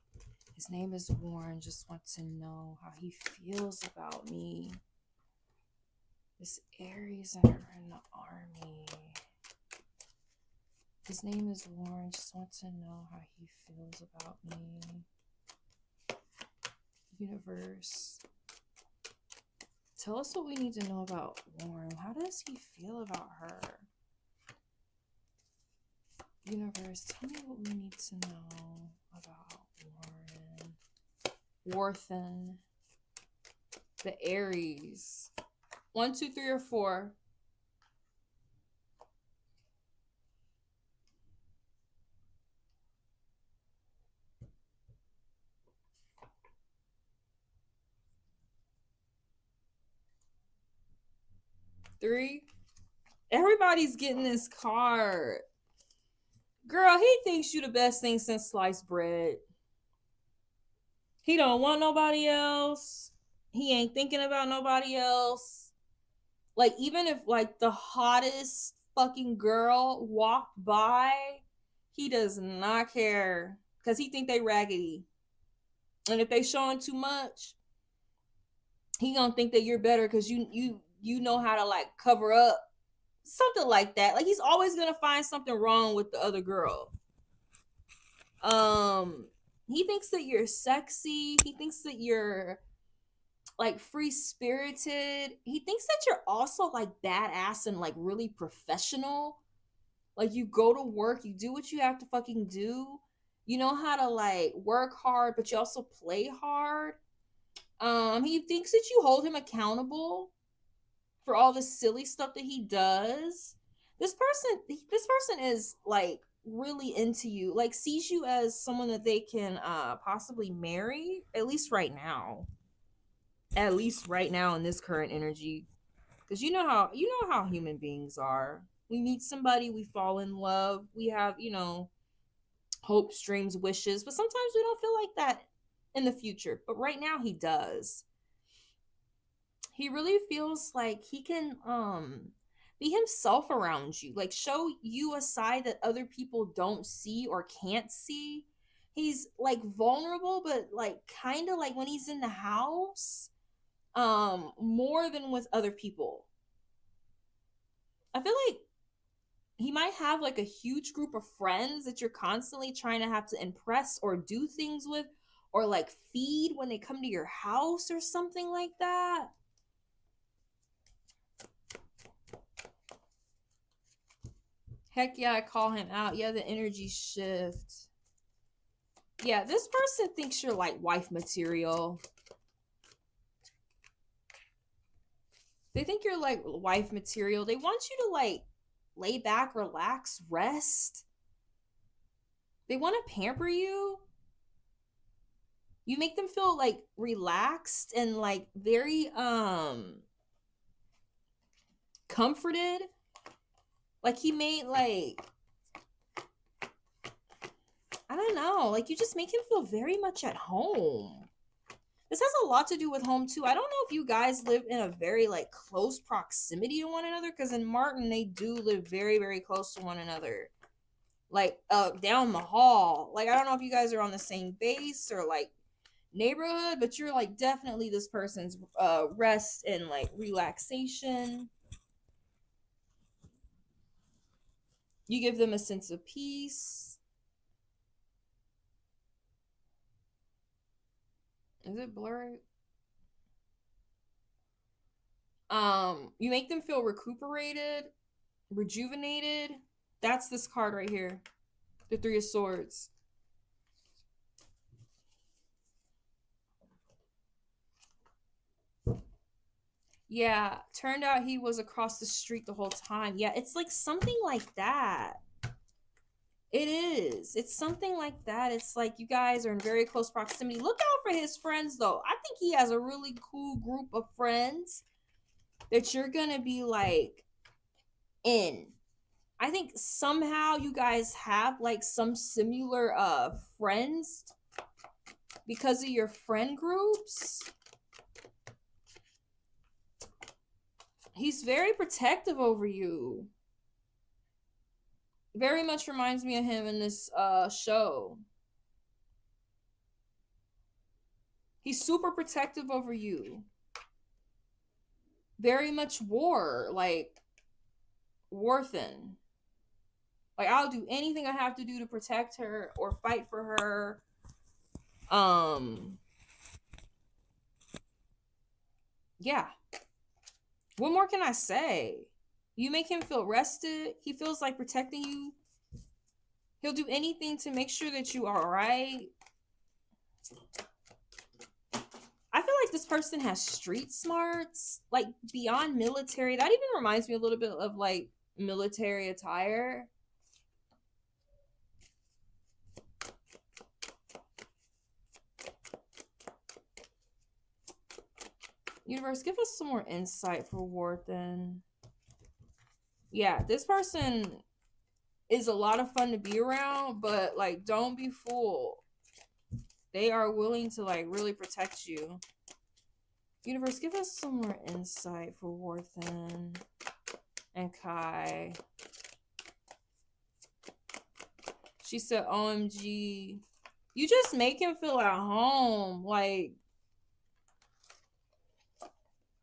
His name is Warren. Just want to know how he feels about me. This Aries and her in the army. His name is Warren. Just want to know how he feels about me. Universe. Tell us what we need to know about Warren. How does he feel about her? Universe, tell me what we need to know about Warren. Warthen. The Aries. 1, 2, 3, or 4. Three. Everybody's getting this card. Girl, he thinks you the best thing since sliced bread. He don't want nobody else. He ain't thinking about nobody else. Like, even if, like, the hottest fucking girl walked by, he does not care. Because he think they raggedy. And if they showing too much, he gonna think that you're better because you know how to, like, cover up. Something like that. Like, he's always gonna find something wrong with the other girl. He thinks that you're sexy. He thinks that you're, like, free-spirited. He thinks that you're also, like, badass and, like, really professional. Like, you go to work, you do what you have to fucking do. You know how to, like, work hard, but you also play hard. He thinks that you hold him accountable for all the silly stuff that he does. This person is, like, really into you, like, sees you as someone that they can possibly marry, at least right now in this current energy, because you know how human beings are. We meet somebody, we fall in love, we have, hopes, dreams, wishes, but sometimes we don't feel like that in the future. But right now he does. He really feels like he can be himself around you, like, show you a side that other people don't see or can't see. He's, like, vulnerable, but, like, kind of like when he's in the house, more than with other people. I feel like he might have, like, a huge group of friends that you're constantly trying to have to impress or do things with, or, like, feed when they come to your house or something like that. Heck yeah, I call him out. Yeah, the energy shift. Yeah, this person thinks you're, like, wife material. They think you're, like, wife material. They want you to, like, lay back, relax, rest. They want to pamper you. You make them feel, like, relaxed and, like, very comforted. Like, he made, like, I don't know, like, you just make him feel very much at home. This has a lot to do with home too. I don't know if you guys live in a very, like, close proximity to one another, because in Martin they do live very, very close to one another, like, down the hall. Like, I don't know if you guys are on the same base or, like, neighborhood, but you're, like, definitely this person's rest and, like, relaxation. You give them a sense of peace. Is it blurry? You make them feel recuperated, rejuvenated. That's this card right here. The Three of Swords. Yeah, turned out he was across the street the whole time. Yeah, it's like something like that. It is. It's something like that. It's like you guys are in very close proximity. Look out for his friends, though. I think he has a really cool group of friends that you're going to be, like, in. I think somehow you guys have, like, some similar friends because of your friend groups. He's very protective over you. Very much reminds me of him in this show. He's super protective over you. Very much war, like Warthen. Like, I'll do anything I have to do to protect her or fight for her. Yeah. What more can I say? You make him feel rested. He feels like protecting you. He'll do anything to make sure that you are all right. I feel like this person has street smarts, like beyond military. That even reminds me a little bit of like military attire. Universe, give us some more insight for Warthen. Yeah, this person is a lot of fun to be around, but like, don't be fooled. They are willing to like really protect you. Universe, give us some more insight for Warthen and Kai. She said, OMG. You just make him feel at home. Like,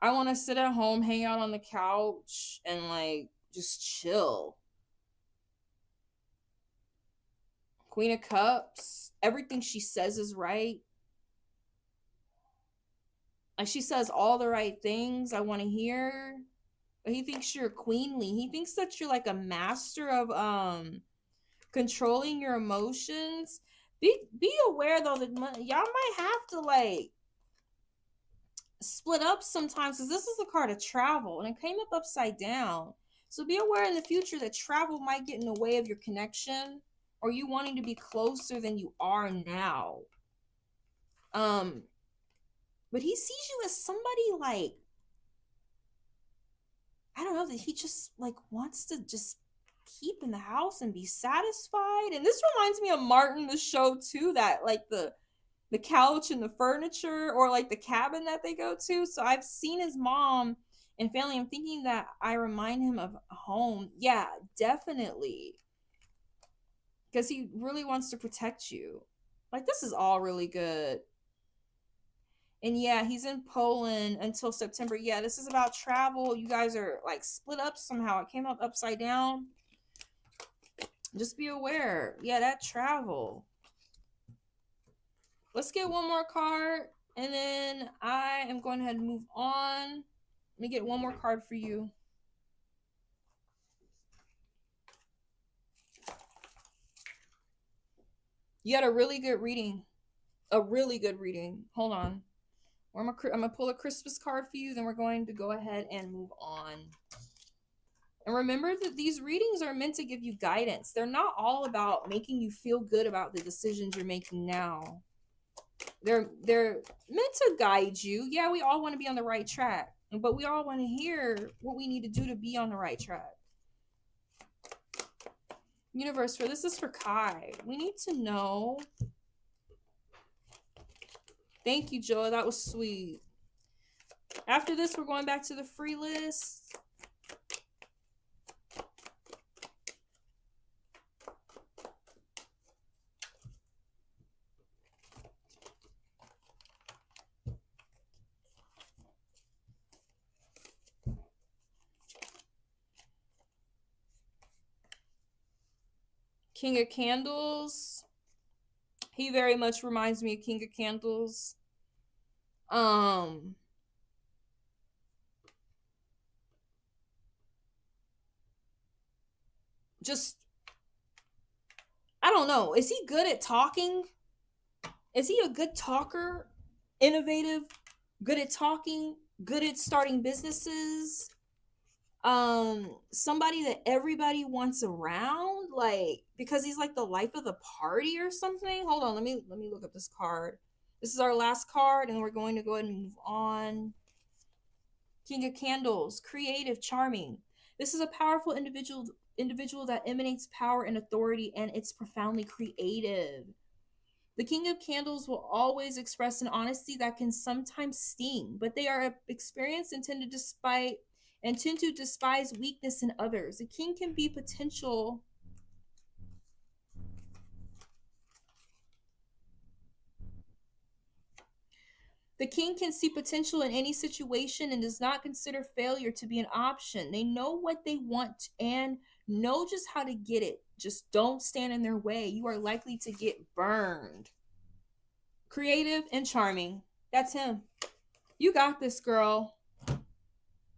I want to sit at home, hang out on the couch, and like just chill. Queen of Cups. Everything she says is right. Like, she says all the right things I want to hear. But he thinks you're queenly. He thinks that you're like a master of controlling your emotions. Be aware though that y'all might have to like split up sometimes, because this is the card of travel and it came up upside down. So be aware in the future that travel might get in the way of your connection or you wanting to be closer than you are now. But he sees you as somebody like, I don't know, that he just like wants to just keep in the house and be satisfied. And this reminds me of Martin the show too, that like the couch and the furniture, or like the cabin that they go to. So I've seen his mom and family. I'm thinking that I remind him of home. Yeah, definitely. Because he really wants to protect you. Like, this is all really good. And yeah, he's in Poland until September. Yeah, this is about travel. You guys are like split up somehow. It came up upside down. Just be aware. Yeah, that travel. Let's get one more card, and then I am going ahead and move on. Let me get one more card for you. You had a really good reading. A really good reading. Hold on. I'm going to pull a Christmas card for you, then we're going to go ahead and move on. And remember that these readings are meant to give you guidance. They're not all about making you feel good about the decisions you're making now. They're meant to guide you. Yeah, we all want to be on the right track, but we all want to hear what we need to do to be on the right track. Universe, for this is for Kai. We need to know. Thank you, Joa. That was sweet. After this, we're going back to the free list. King of Candles. He very much reminds me of King of Candles. Just, I don't know. Is he good at talking? Is he a good talker? Innovative? Good at talking? Good at starting businesses? Somebody that everybody wants around, like, because he's like the life of the party or something. Hold on, let me look up this card. This is our last card, and we're going to go ahead and move on. King of Candles, creative, charming. This is a powerful individual that emanates power and authority, and it's profoundly creative. The King of Candles will always express an honesty that can sometimes sting, but they are experienced and tend to despise weakness in others. A king can be potential. The king can see potential in any situation and does not consider failure to be an option. They know what they want and know just how to get it. Just don't stand in their way. You are likely to get burned. Creative and charming. That's him. You got this, girl.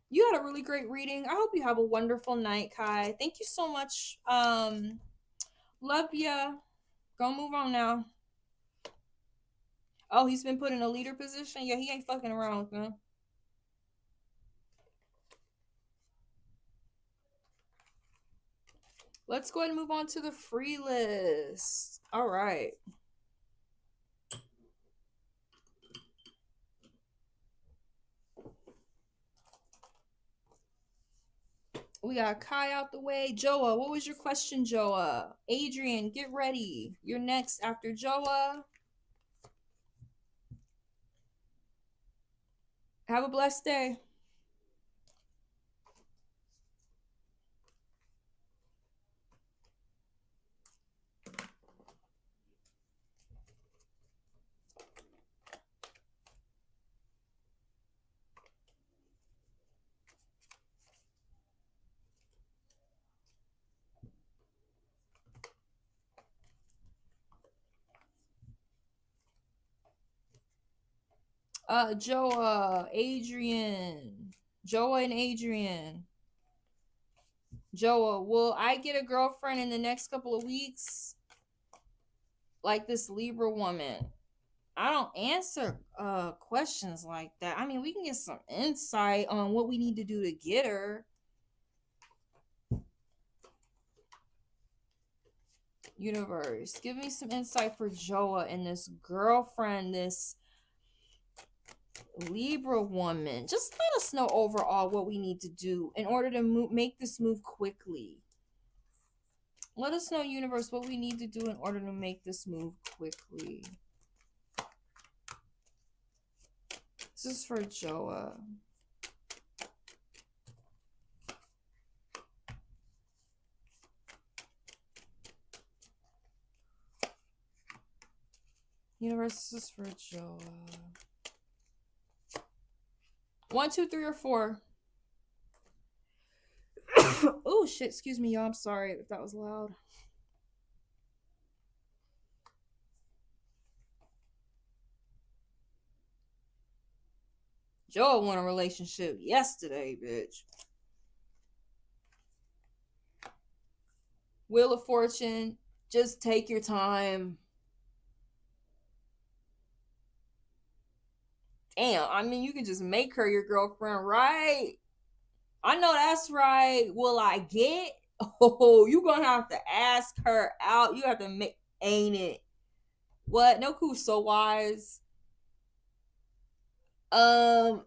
You had a really great reading. I hope you have a wonderful night, Kai. Thank you so much. Love ya. Go move on now. Oh, he's been put in a leader position? Yeah, he ain't fucking around with them. Let's go ahead and move on to the free list. All right. We got Kai out the way. Joa, what was your question, Joa? Adrian, get ready. You're next after Joa. Have a blessed day. Joa, Adrian. Joa and Adrian. Joa, will I get a girlfriend in the next couple of weeks? Like this Libra woman. I don't answer questions like that. I mean, we can get some insight on what we need to do to get her. Universe, give me some insight for Joa and this girlfriend, this Libra woman. Just let us know overall what we need to do in order to make this move quickly. Let us know, universe, what we need to do in order to make this move quickly. This is for Joa. Universe, this is for Joa. 1, 2, 3, or 4. Oh shit, excuse me, y'all. I'm sorry if that was loud. Joa won a relationship yesterday, bitch. Wheel of Fortune, just take your time. Damn, I mean, you can just make her your girlfriend, right? I know that's right. Will I get? Oh, you gonna have to ask her out. You have to make, ain't it? What? No cool, so wise. Oh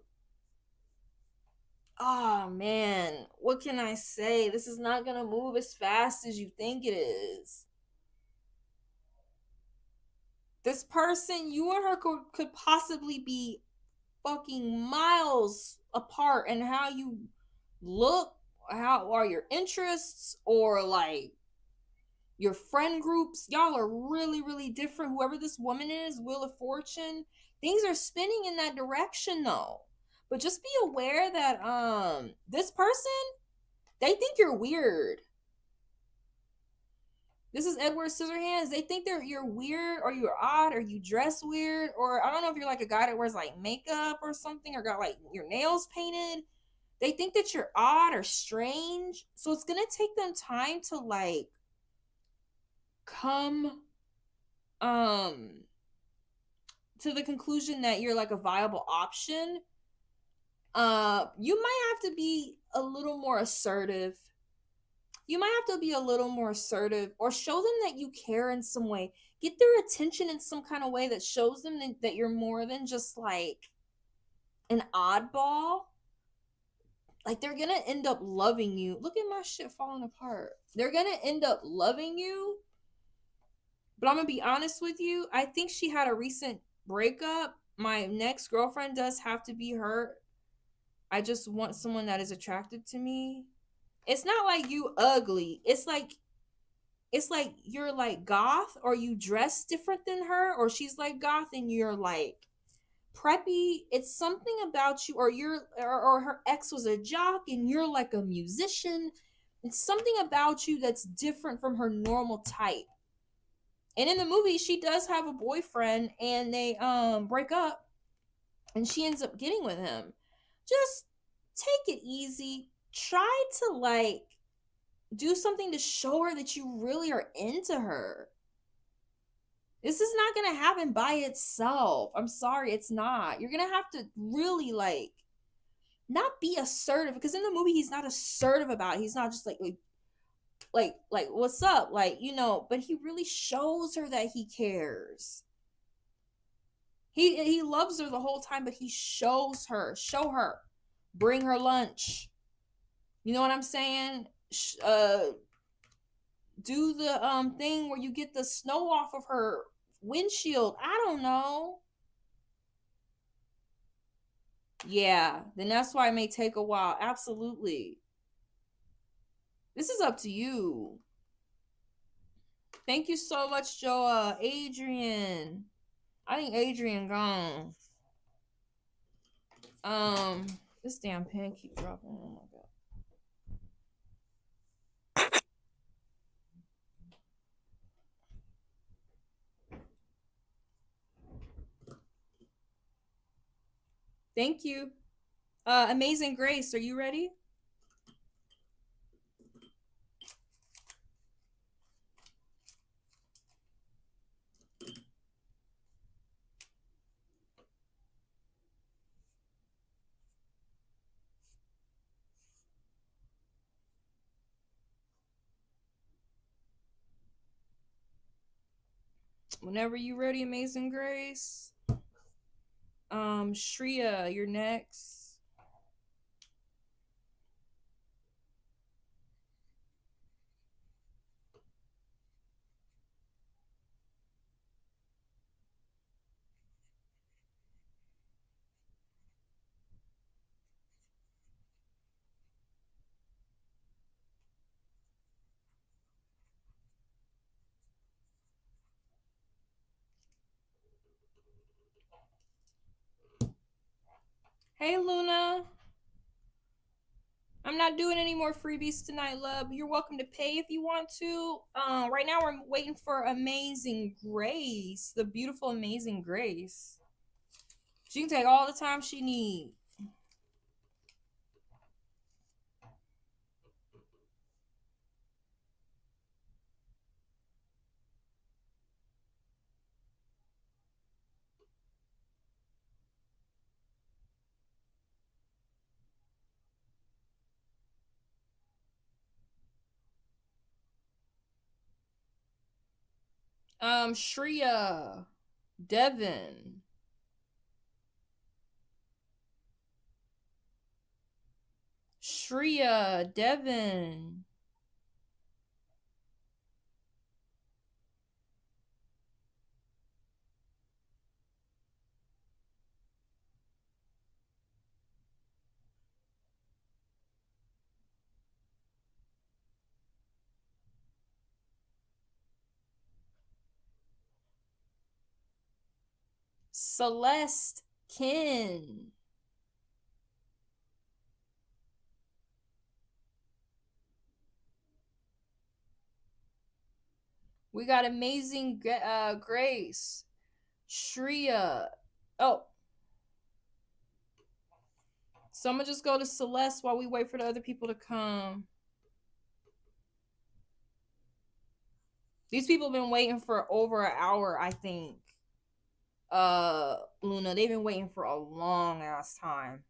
man, what can I say? This is not gonna move as fast as you think it is. This person, you and her could possibly be fucking miles apart in how you look, how are your interests, or like your friend groups. Y'all are really, really different. Whoever this woman is, Wheel of Fortune, things are spinning in that direction though. But just be aware that this person, they think you're weird. This is Edward Scissorhands. They think you're weird, or you're odd, or you dress weird, or I don't know if you're like a guy that wears like makeup or something, or got like your nails painted. They think that you're odd or strange. So it's gonna take them time to like come to the conclusion that you're like a viable option. You might have to be a little more assertive. You might have to be a little more assertive, or show them that you care in some way. Get their attention in some kind of way that shows them that you're more than just like an oddball. Like, they're gonna end up loving you. Look at my shit falling apart. They're gonna end up loving you. But I'm gonna be honest with you. I think she had a recent breakup. My next girlfriend does have to be her. I just want someone that is attracted to me. It's not like you ugly. It's like you're like goth, or you dress different than her, or she's like goth and you're like preppy. It's something about you, or or her ex was a jock and you're like a musician. It's something about you that's different from her normal type. And in the movie, she does have a boyfriend and they break up and she ends up getting with him. Just take it easy. Try to like do something to show her that you really are into her. This is not going to happen by itself. I'm sorry, it's not. You're going to have to really like not be assertive, because in the movie he's not assertive about it. He's not just like what's up, like, you know, but he really shows her that he cares. He loves her the whole time, but he shows her. Show her. Bring her lunch. You know what I'm saying? Do the thing where you get the snow off of her windshield. I don't know. Yeah, then that's why it may take a while. Absolutely. This is up to you. Thank you so much, Joa. Adrian. I think Adrian gone. This damn pen keep dropping. Oh my god. Thank you. Amazing Grace, are you ready? Whenever you ready, Amazing Grace. Shreya, you're next. Hey, Luna. I'm not doing any more freebies tonight, love. You're welcome to pay if you want to. Right now we're waiting for Amazing Grace, the beautiful Amazing Grace. She can take all the time she needs. Shreya, Devin, Shreya, Devin, Celeste, Ken. We got Amazing Grace, Shreya. Oh, so I'm gonna just go to Celeste while we wait for the other people to come. These people have been waiting for over an hour, I think. Luna, they've been waiting for a long ass time.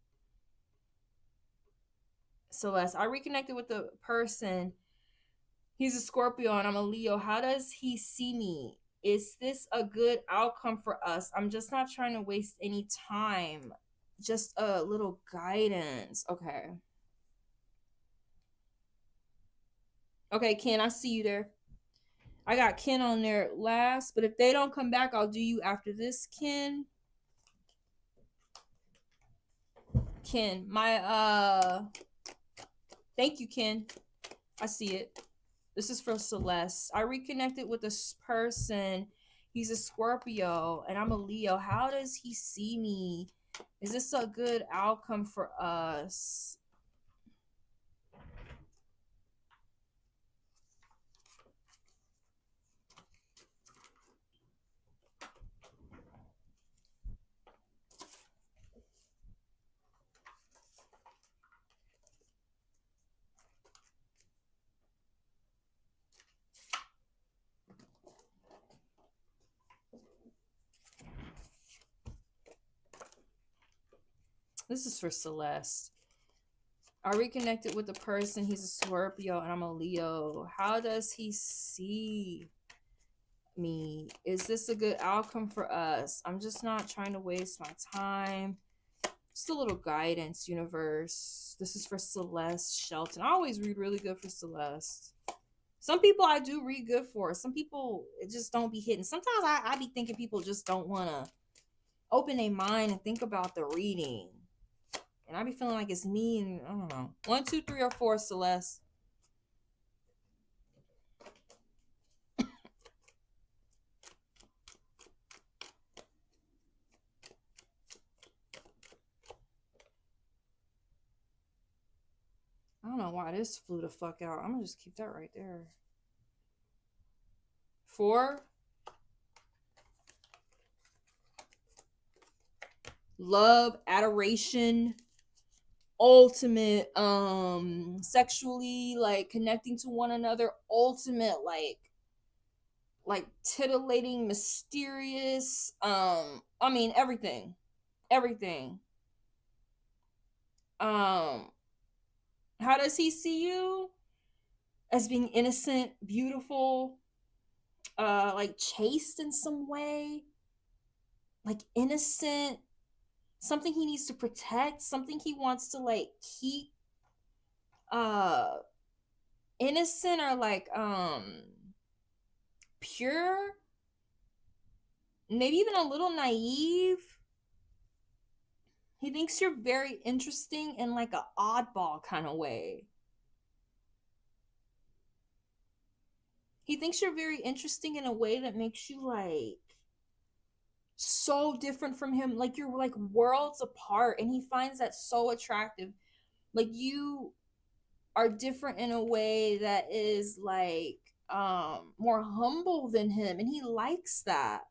Celeste, I reconnected with the person. He's a Scorpio and I'm a Leo. How does he see me? Is this a good outcome for us? I'm just not trying to waste any time. Just a little guidance. Okay. Okay, Ken, I see you there. I got Ken on there last, but if they don't come back, I'll do you after this, Ken. Ken, thank you, Ken. I see it. This is for Celeste. I reconnected with this person. He's a Scorpio and I'm a Leo. How does he see me? Is this a good outcome for us? This is for Celeste. Are we connected with the person? He's a Scorpio and I'm a Leo. How does he see me? Is this a good outcome for us? I'm just not trying to waste my time. Just a little guidance, universe. This is for Celeste Shelton. I always read really good for Celeste. Some people I do read good for. Some people, it just don't be hitting. Sometimes I be thinking people just don't want to open their mind and think about the reading. And I be feeling like it's me and I don't know. 1, 2, 3, or 4, Celeste. I don't know why this flew the fuck out. I'm gonna just keep that right there. 4. Love, adoration, ultimate, sexually, like connecting to one another, ultimate, like titillating, mysterious, I mean everything. How does he see you? As being innocent, beautiful, like chaste in some way, like innocent, something he needs to protect, something he wants to like keep innocent, or like pure, maybe even a little naive. He thinks you're very interesting in like a oddball kind of way. He thinks you're very interesting in a way that makes you like so different from him, like you're like worlds apart, and he finds that so attractive. Like you are different in a way that is like more humble than him, and he likes that.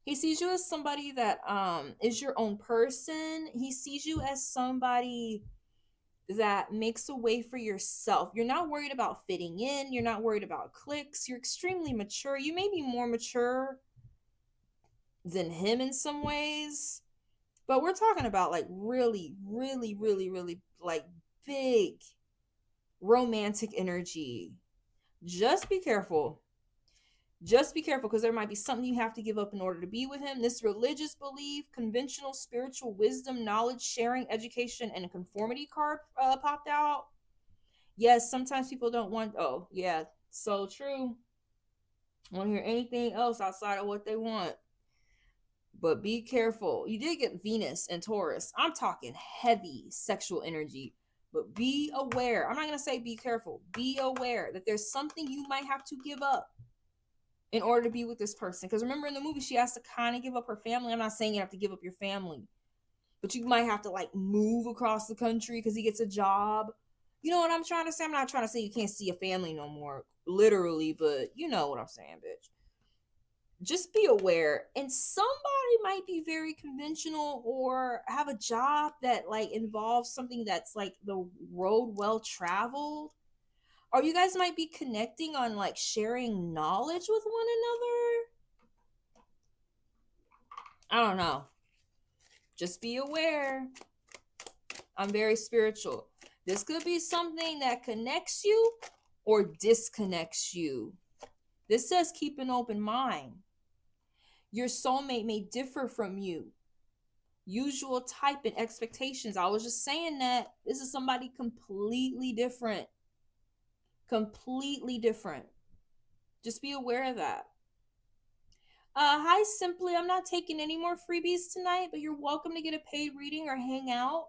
He sees you as somebody that is your own person. He sees you as somebody that makes a way for yourself. You're not worried about fitting in, you're not worried about cliques. You're extremely mature. You may be more mature than him in some ways, but we're talking about like really, really, really, really like big romantic energy. Just be careful. Just be careful, because there might be something you have to give up in order to be with him. This religious belief, conventional spiritual wisdom, knowledge sharing, education, and a conformity card popped out. Yes, sometimes people don't want, oh yeah, so true. Want to hear anything else outside of what they want. But be careful. You did get Venus and Taurus. I'm talking heavy sexual energy. But be aware. I'm not going to say be careful. Be aware that there's something you might have to give up in order to be with this person. Because remember in the movie, she has to kind of give up her family. I'm not saying you have to give up your family, but you might have to like move across the country because he gets a job. You know what I'm trying to say? I'm not trying to say you can't see your family no more, literally, but you know what I'm saying, bitch. Just be aware. And somebody might be very conventional or have a job that like involves something that's like the road well traveled, or you guys might be connecting on like sharing knowledge with one another. I don't know. Just be aware. I'm very spiritual. This could be something that connects you or disconnects you. This says keep an open mind. Your soulmate may differ from you. Usual type and expectations. I was just saying that this is somebody completely different. Completely different. Just be aware of that. Hi, Simply. I'm not taking any more freebies tonight, but you're welcome to get a paid reading or hang out.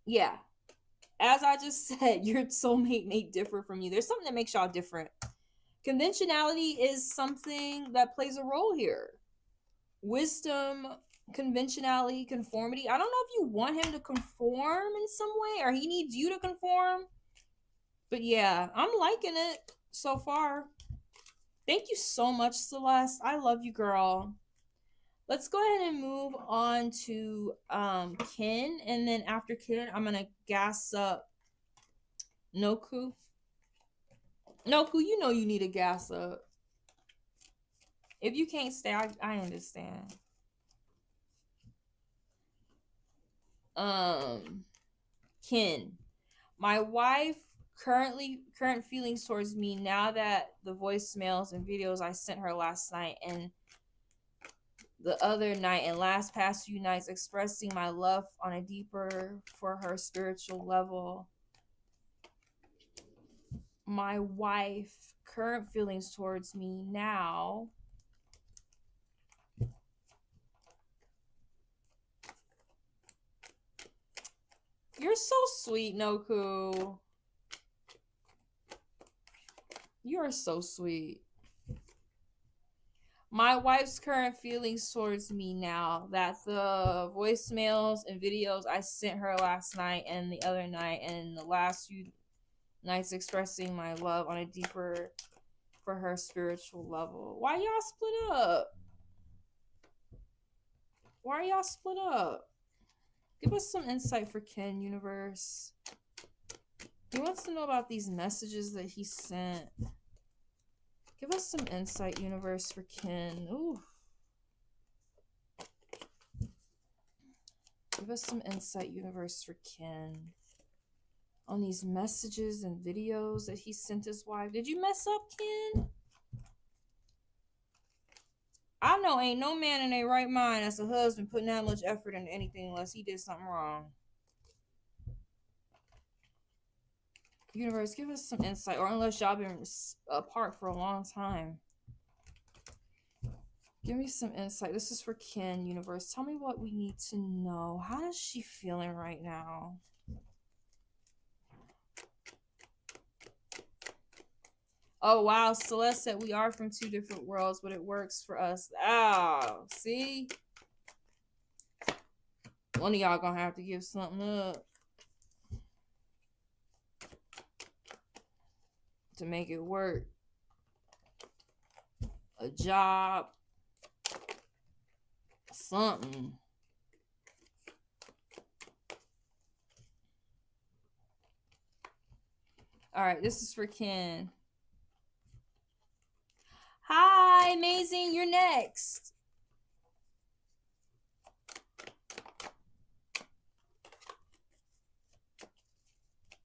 Yeah. As I just said, your soulmate may differ from you. There's something that makes y'all different. Conventionality is something that plays a role here. Wisdom, conventionality, conformity. I don't know if you want him to conform in some way or he needs you to conform. But yeah, I'm liking it so far. Thank you so much, Celeste. I love you, girl. Let's go ahead and move on to Ken. And then after Ken, I'm going to gas up Noku. Noku, you know you need to gas up. If you can't stay, I understand. Ken. My wife current feelings towards me now that the voicemails and videos I sent her last night and the other night and last past few nights expressing my love on a deeper for her spiritual level. My wife current feelings towards me now You're so sweet, Noku. You are so sweet. My wife's current feelings towards me now that the voicemails and videos I sent her last night and the other night and the last few nights expressing my love on a deeper for her spiritual level. Why y'all split up? Why are y'all split up? Give us some insight for Ken, universe. He wants to know about these messages that he sent. Give us some insight, universe, for Ken. Ooh. Give us some insight, universe, for Ken. On these messages and videos that he sent his wife. Did you mess up, Ken? I know ain't no man in their right mind as a husband putting that much effort into anything unless he did something wrong. Universe, give us some insight. Or unless y'all been apart for a long time. Give me some insight. This is for Ken, universe. Tell me what we need to know. How is she feeling right now? Oh, wow. Celeste said we are from two different worlds, but it works for us. Oh, see? One of y'all gonna have to give something up to make it work. A job. Something. All right, this is for Ken. Hi, amazing. You're next.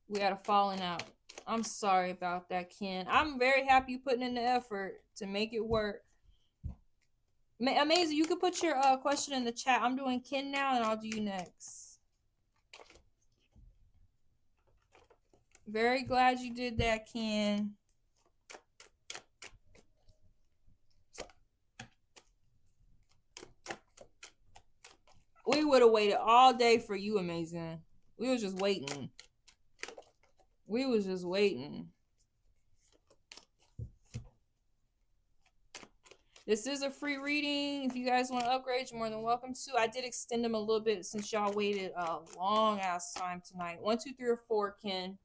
We had a falling out. I'm sorry about that, Ken. I'm very happy you putting in the effort to make it work. Amazing. You can put your question in the chat. I'm doing Ken now, and I'll do you next. Very glad you did that, Ken. We would have waited all day for you, amazing. We was just waiting. We was just waiting. This is a free reading. If you guys want to upgrade, you're more than welcome to. I did extend them a little bit since y'all waited a long ass time tonight. 1, 2, 3, or 4, Ken.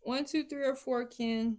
One, two, three, or 4, Ken.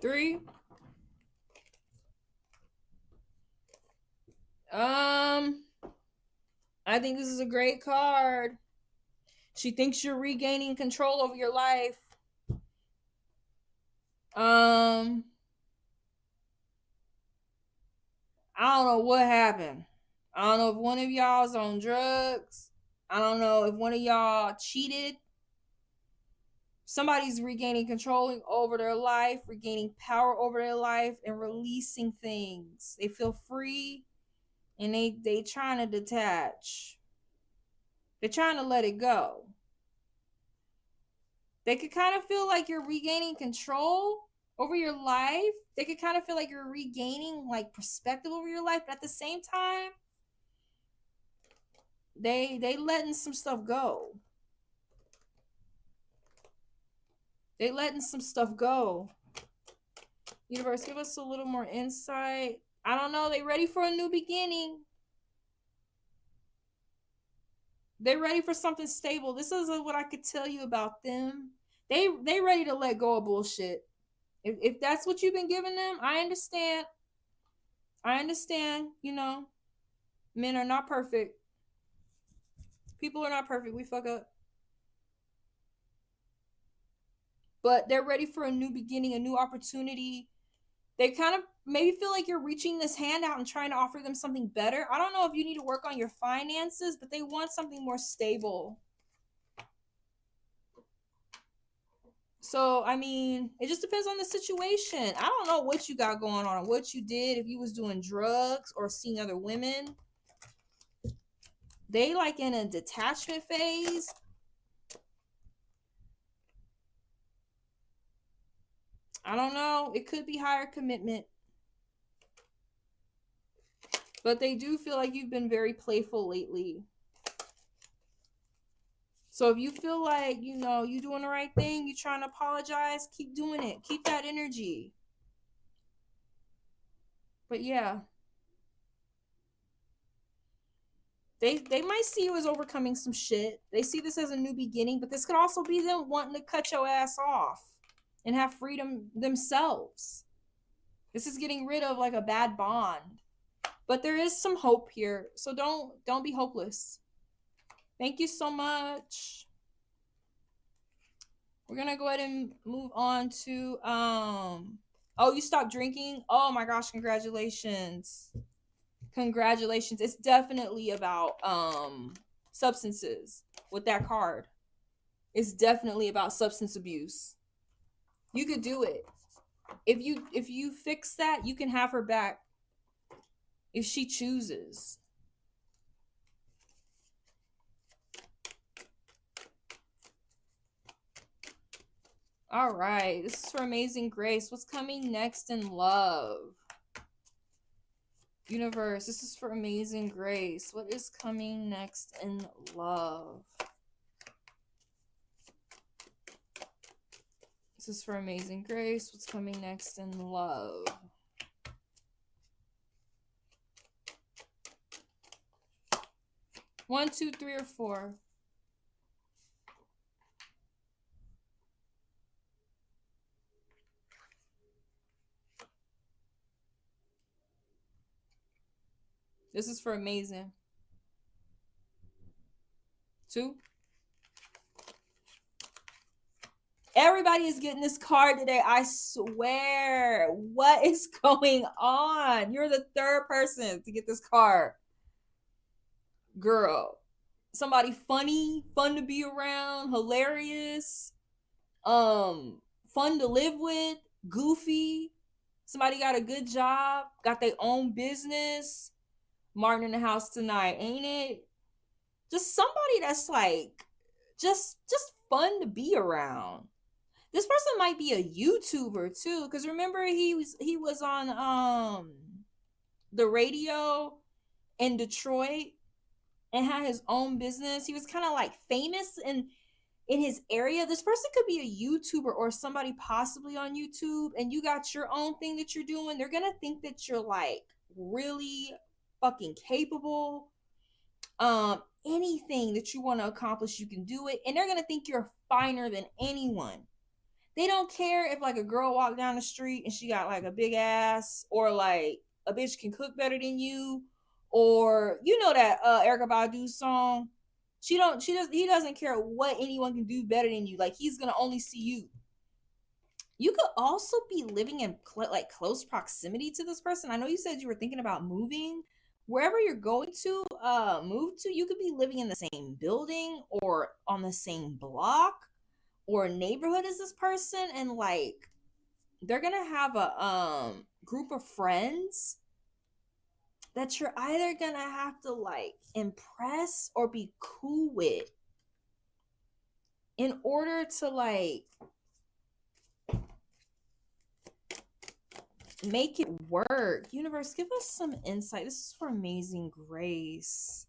Three. I think this is a great card. She thinks you're regaining control over your life. I don't know what happened. I don't know if one of y'all's on drugs. I don't know if one of y'all cheated. Somebody's regaining control over their life, regaining power over their life, and releasing things. They feel free, and they trying to detach. They're trying to let it go. They could kind of feel like you're regaining control over your life. They could kind of feel like you're regaining like perspective over your life, but at the same time, they letting some stuff go. They letting some stuff go. Universe, give us a little more insight. I don't know. They ready for a new beginning. They're ready for something stable. This is what I could tell you about them. They ready to let go of bullshit. If that's what you've been giving them, I understand. I understand, you know, men are not perfect. People are not perfect. We fuck up. But they're ready for a new beginning, a new opportunity. They kind of maybe feel like you're reaching this hand out and trying to offer them something better. I don't know if you need to work on your finances, but they want something more stable. So, I mean, it just depends on the situation. I don't know what you got going on or what you did, if you was doing drugs or seeing other women. They like in a detachment phase. I don't know. It could be higher commitment. But they do feel like you've been very playful lately. So if you feel like, you know, you doing the right thing, you trying to apologize, keep doing it. Keep that energy. But yeah. They might see you as overcoming some shit. They see this as a new beginning, but this could also be them wanting to cut your ass off and have freedom themselves. This is getting rid of like a bad bond. But there is some hope here. So don't be hopeless. Thank you so much. We're gonna go ahead and move on to oh, you stopped drinking? Oh my gosh, congratulations. Congratulations. It's definitely about substances with that card. It's definitely about substance abuse. You could do it. If you fix that, you can have her back if she chooses. All right, this is for Amazing Grace. What's coming next in love? Universe, this is for Amazing Grace. What is coming next in love? This is for Amazing Grace. What's coming next in love? One, two, three, or four. This is for Amazing. Two. Everybody is getting this card today. I swear. What is going on? You're the third person to get this card. Girl. Somebody funny, fun to be around, hilarious, fun to live with, goofy. Somebody got a good job, got their own business. Martin in the house tonight, ain't it? Just somebody that's like just fun to be around. This person might be a YouTuber too, because remember he was on the radio in Detroit and had his own business. He was kind of like famous in his area. This person could be a YouTuber or somebody possibly on YouTube, and you got your own thing that you're doing. They're gonna think that you're like really fucking capable. Anything that you want to accomplish, you can do it, and they're gonna think you're finer than anyone. They don't care if like a girl walked down the street and she got like a big ass, or like a bitch can cook better than you, Or you know that Erykah Badu song, he doesn't care what anyone can do better than you. Like, he's gonna only see you. You could also be living in like close proximity to this person. I know you said you were thinking about moving. Wherever you're going to move to, you could be living in the same building or on the same block or neighborhood as this person, and like they're gonna have a group of friends that you're either gonna have to like impress or be cool with in order to like make it work. Universe, give us some insight. This is for Amazing Grace.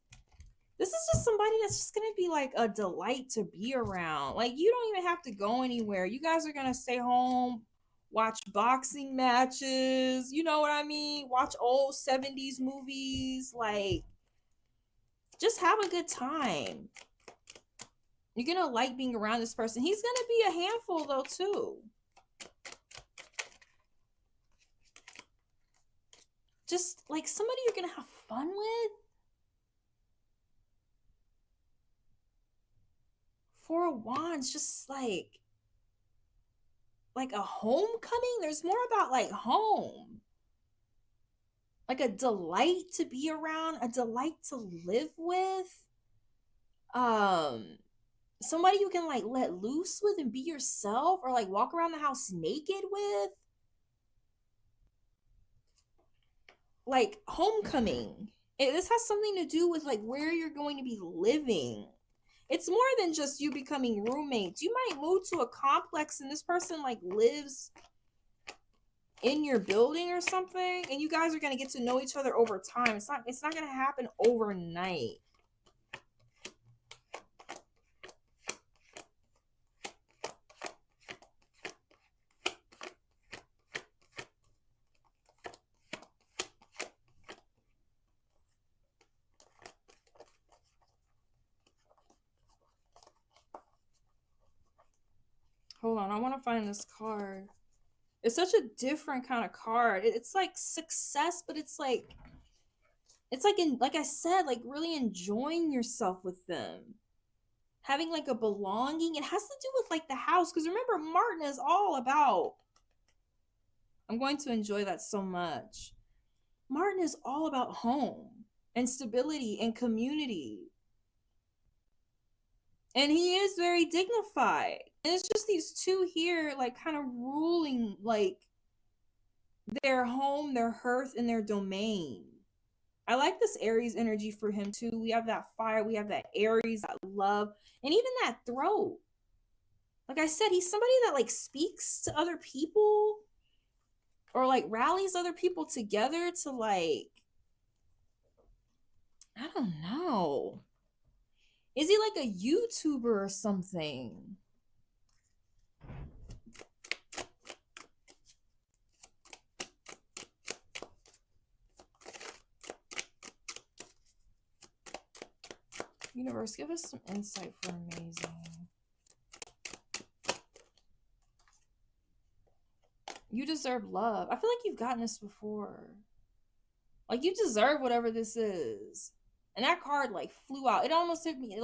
This is just somebody that's just gonna be like a delight to be around. Like, you don't even have to go anywhere. You guys are gonna stay home, watch boxing matches, you know what I mean? Watch old 70s movies, like just have a good time. You're gonna like being around this person. He's gonna be a handful though too. Just like somebody you're gonna have fun with. Four of Wands, just like a homecoming. There's more about like home, like a delight to be around, a delight to live with, somebody you can like let loose with and be yourself, or like walk around the house naked with. Like homecoming, this has something to do with like where you're going to be living. It's more than just you becoming roommates. You might move to a complex and this person like lives in your building or something, and you guys are going to get to know each other over time. It's not going to happen overnight. Hold on, I want to find this card. It's such a different kind of card. It's like success, but it's like like I said, like really enjoying yourself with them. Having like a belonging. It has to do with like the house. Because remember, Martin is all about, I'm going to enjoy that so much. Martin is all about home and stability and community. And he is very dignified. And it's just these two here, like kind of ruling like their home, their hearth, and their domain. I like this Aries energy for him too. We have that fire, we have that Aries, that love, and even that throat. Like I said, he's somebody that like speaks to other people or like rallies other people together to like, I don't know. Is he like a YouTuber or something? Universe, give us some insight for Amazing. You deserve love. I feel like you've gotten this before. Like, you deserve whatever this is. And that card like flew out. It almost hit me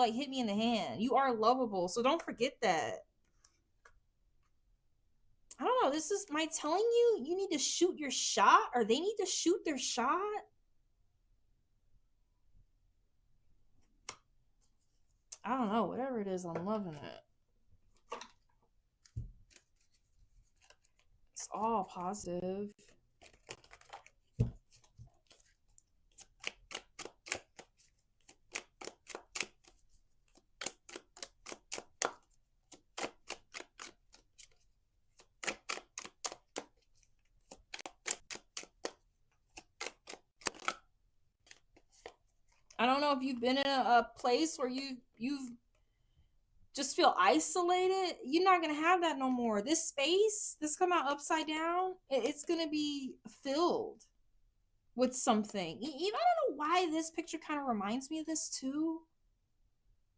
in the hand. You are lovable, so don't forget that. I don't know. This is my telling you. You need to shoot your shot, or they need to shoot their shot. I don't know. Whatever it is, I'm loving it. It's all positive. I don't know if you've been in a place where you've just feel isolated. You're not gonna have that no more. This space, this come out upside down, it's gonna be filled with something. I don't know why this picture kind of reminds me of this too.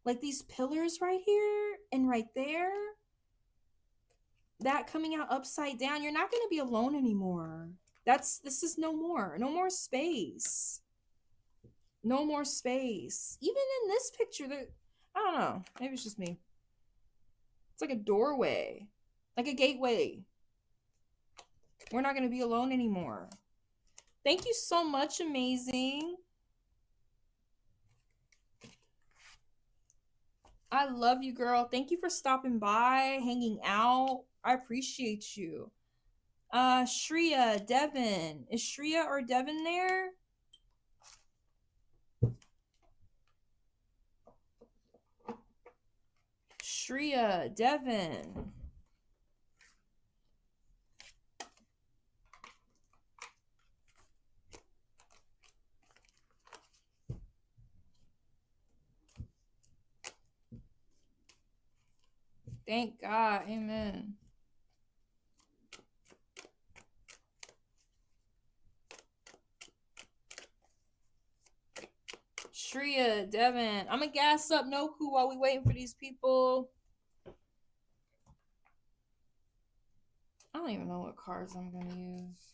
Like these pillars right here and right there, that coming out upside down. You're not gonna be alone anymore. This is no more space. No more space. Even in this picture, there, I don't know. Maybe it's just me. It's like a doorway, like a gateway. We're not going to be alone anymore. Thank you so much, amazing. I love you, girl. Thank you for stopping by, hanging out. I appreciate you. Shreya, Devin. Is Shreya or Devin there? Shreya, Devin. Thank God. Amen. Shreya, Devin. I'm gonna gas up Noku while we waiting for these people. I don't even know what cards I'm gonna use.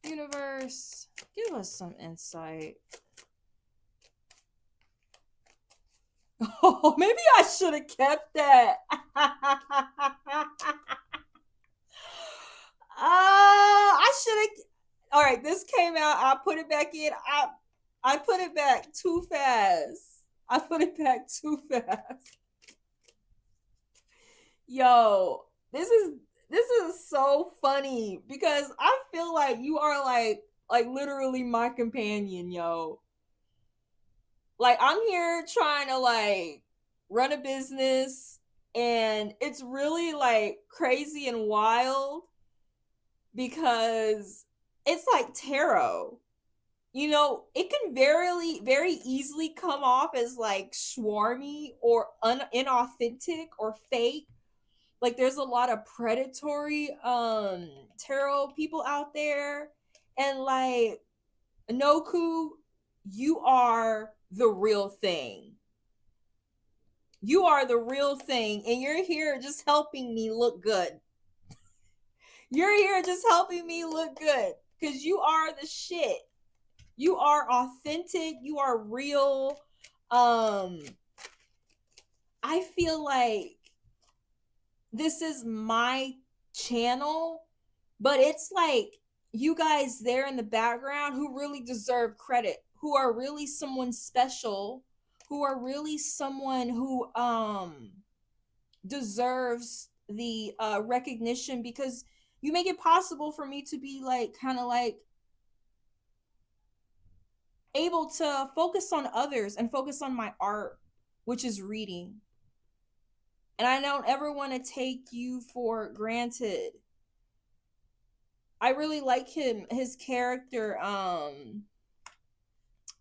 Universe, give us some insight. Oh, maybe I should have kept that. I should have. All right, this came out. I put it back in. I put it back too fast. I put it back too fast. Yo, this is so funny because I feel like you are like literally my companion, yo. Like I'm here trying to like run a business and it's really like crazy and wild because it's like tarot. You know, it can very easily come off as like swarmy or inauthentic or fake. Like there's a lot of predatory tarot people out there, and like Noku, you are the real thing. You are the real thing, and you're here just helping me look good. You're here just helping me look good because you are the shit. You are authentic. You are real. I feel like this is my channel, but it's like you guys there in the background who really deserve credit, who are really someone special, who are really someone who deserves the recognition because you make it possible for me to be like kind of like able to focus on others and focus on my art, which is reading. And I don't ever want to take you for granted. I really like his character.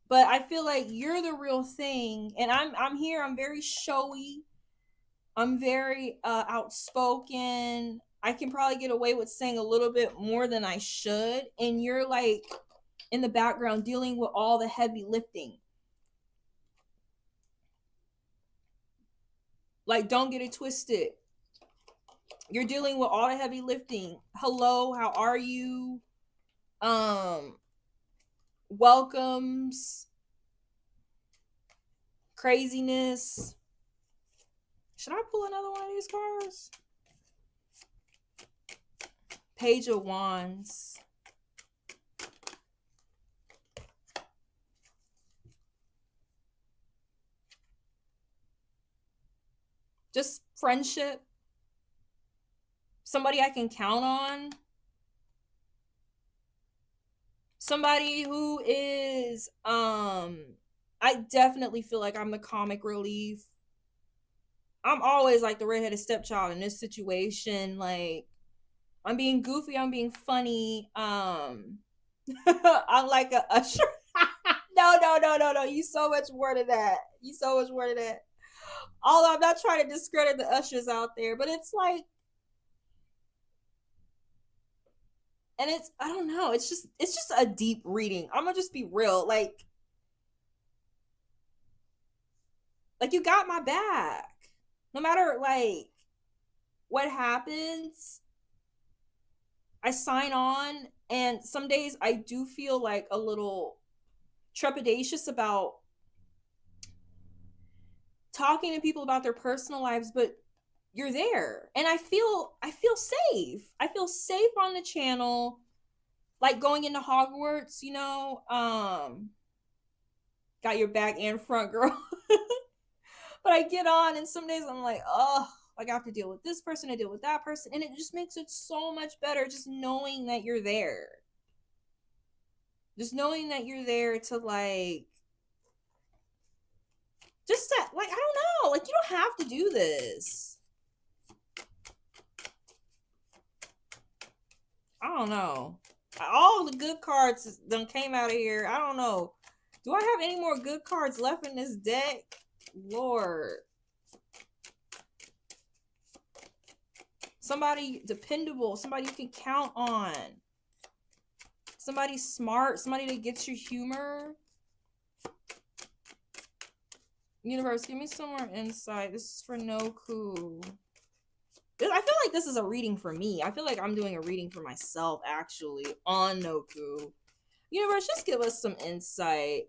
But I feel like you're the real thing. And I'm here, I'm very showy. I'm very outspoken. I can probably get away with saying a little bit more than I should. And you're like in the background dealing with all the heavy lifting. Like, don't get it twisted. You're dealing with all the heavy lifting. Hello, how are you? Welcomes, craziness. Should I pull another one of these cards? Page of Wands. Just friendship. Somebody I can count on. Somebody who is I definitely feel like I'm the comic relief. I'm always like the redheaded stepchild in this situation. Like I'm being goofy, I'm being funny. I'm like a usher. No. You so much more than that. You so much more than that. Although I'm not trying to discredit the ushers out there, but it's like, and it's, I don't know, it's just a deep reading. I'm gonna just be real. Like you got my back. No matter like what happens, I sign on And some days I do feel like a little trepidatious about talking to people about their personal lives, but you're there. And I feel safe. I feel safe on the channel. Like going into Hogwarts, you know, got your back and front, girl. But I get on and some days I'm like, oh, like I have to deal with this person, I deal with that person, and it just makes it so much better just knowing that you're there. Just knowing that you're there to like just to, like, I don't know, like you don't have to do this. I don't know. All the good cards done came out of here. I don't know. Do I have any more good cards left in this deck? Lord. Somebody dependable. Somebody you can count on. Somebody smart. Somebody that gets your humor. Universe, give me some more insight. This is for Noku. I feel like this is a reading for me. I feel like I'm doing a reading for myself, actually, on Noku. Universe, just give us some insight.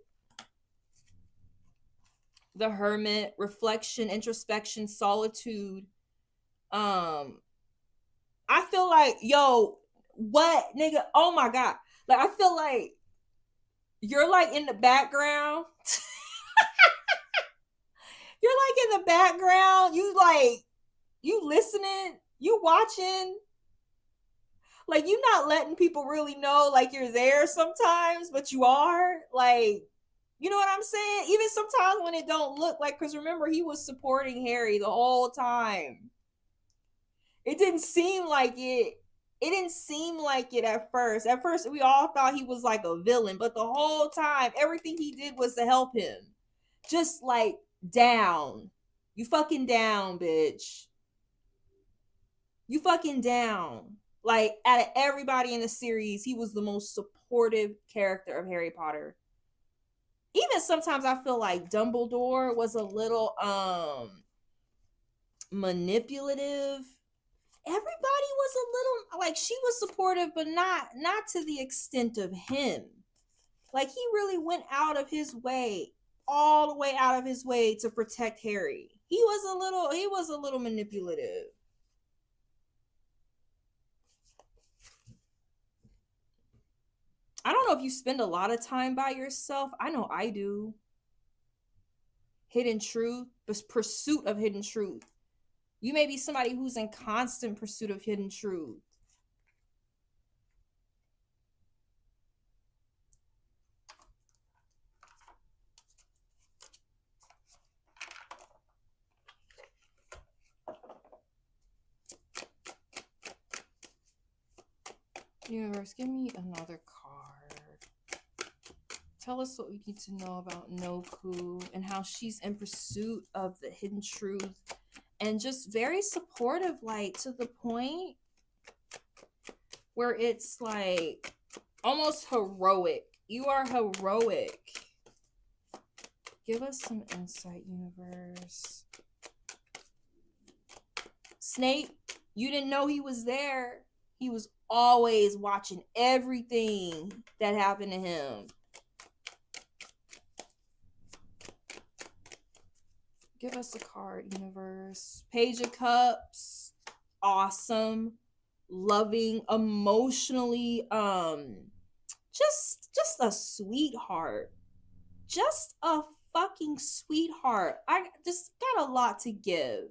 The Hermit, reflection, introspection, solitude. I feel like, yo, what, nigga? Oh my God. Like, I feel like you're like in the background. You're like in the background. You listening, you watching. Like, you not letting people really know, like, you're there sometimes, but you are. Like, you know what I'm saying? Even sometimes when it don't look like, because remember, he was supporting Harry the whole time. It didn't seem like it. It didn't seem like it at first. At first, we all thought he was like a villain, but the whole time, everything he did was to help him. Just like, down. You fucking down, bitch. You fucking down. Like, out of everybody in the series, he was the most supportive character of Harry Potter. Even sometimes I feel like Dumbledore was a little manipulative. Everybody was a little, like, she was supportive, but not to the extent of him. Like, he really went out of his way, all the way out of his way to protect Harry. He was a little manipulative. I don't know if you spend a lot of time by yourself. I know I do. Hidden truth, the pursuit of hidden truth. You may be somebody who's in constant pursuit of hidden truth. Universe, give me another card. Tell us what we need to know about Noku and how she's in pursuit of the hidden truth and just very supportive, like, to the point where it's like almost heroic. You are heroic. Give us some insight, universe. Snape, you didn't know he was there. He was always watching everything that happened to him. Give us a card, universe. Page of Cups. Awesome. Loving, emotionally, just a sweetheart. Just a fucking sweetheart. I just got a lot to give.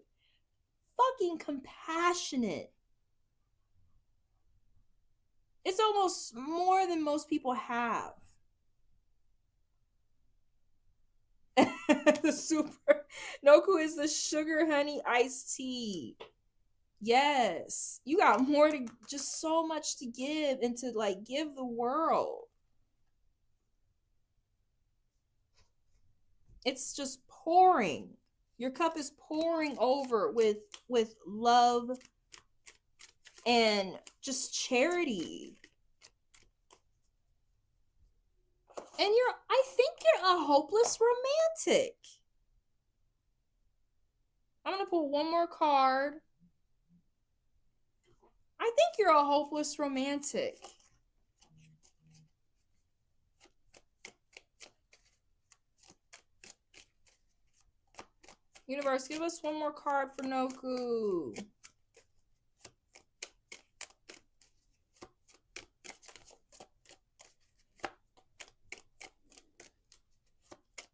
Fucking compassionate. It's almost more than most people have. The super Noku is the sugar honey iced tea. Yes, you got more to, just so much to give and to like give the world. It's just pouring. Your cup is pouring over with love and just charity. And I think you're a hopeless romantic. I'm going to pull one more card. I think you're a hopeless romantic. Universe, give us one more card for Noku.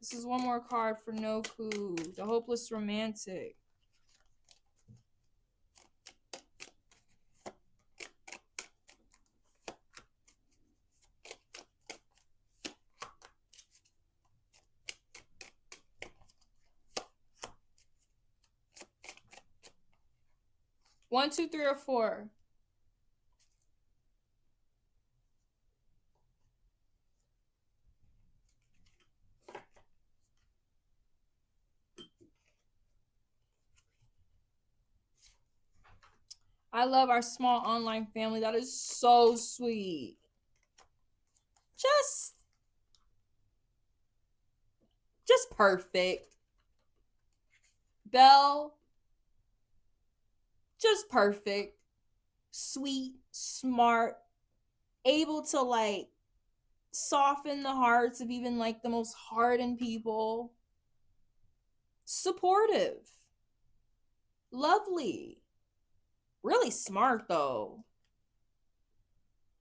This is one more card for Noku, the hopeless romantic. One, two, three, or four. I love our small online family. That is so sweet. Just perfect. Belle, just perfect. Sweet, smart, able to like soften the hearts of even like the most hardened people. Supportive. Lovely. Really smart though.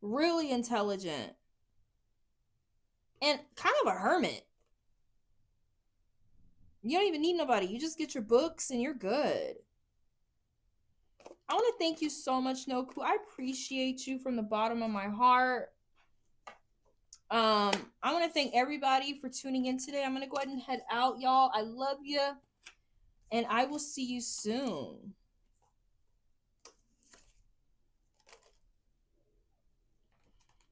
Really intelligent. And kind of a hermit. You don't even need nobody. You just get your books and you're good. I want to thank you so much, Noku. I appreciate you from the bottom of my heart. I want to thank everybody for tuning in today. I'm going to go ahead and head out, y'all. I love you. And I will see you soon.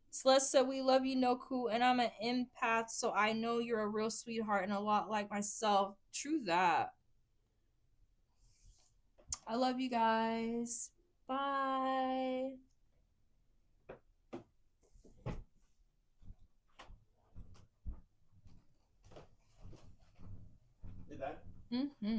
Celeste said, we love you, Noku. And I'm an empath, so I know you're a real sweetheart and a lot like myself. True that. I love you guys. Bye. Did that? Mm-hmm.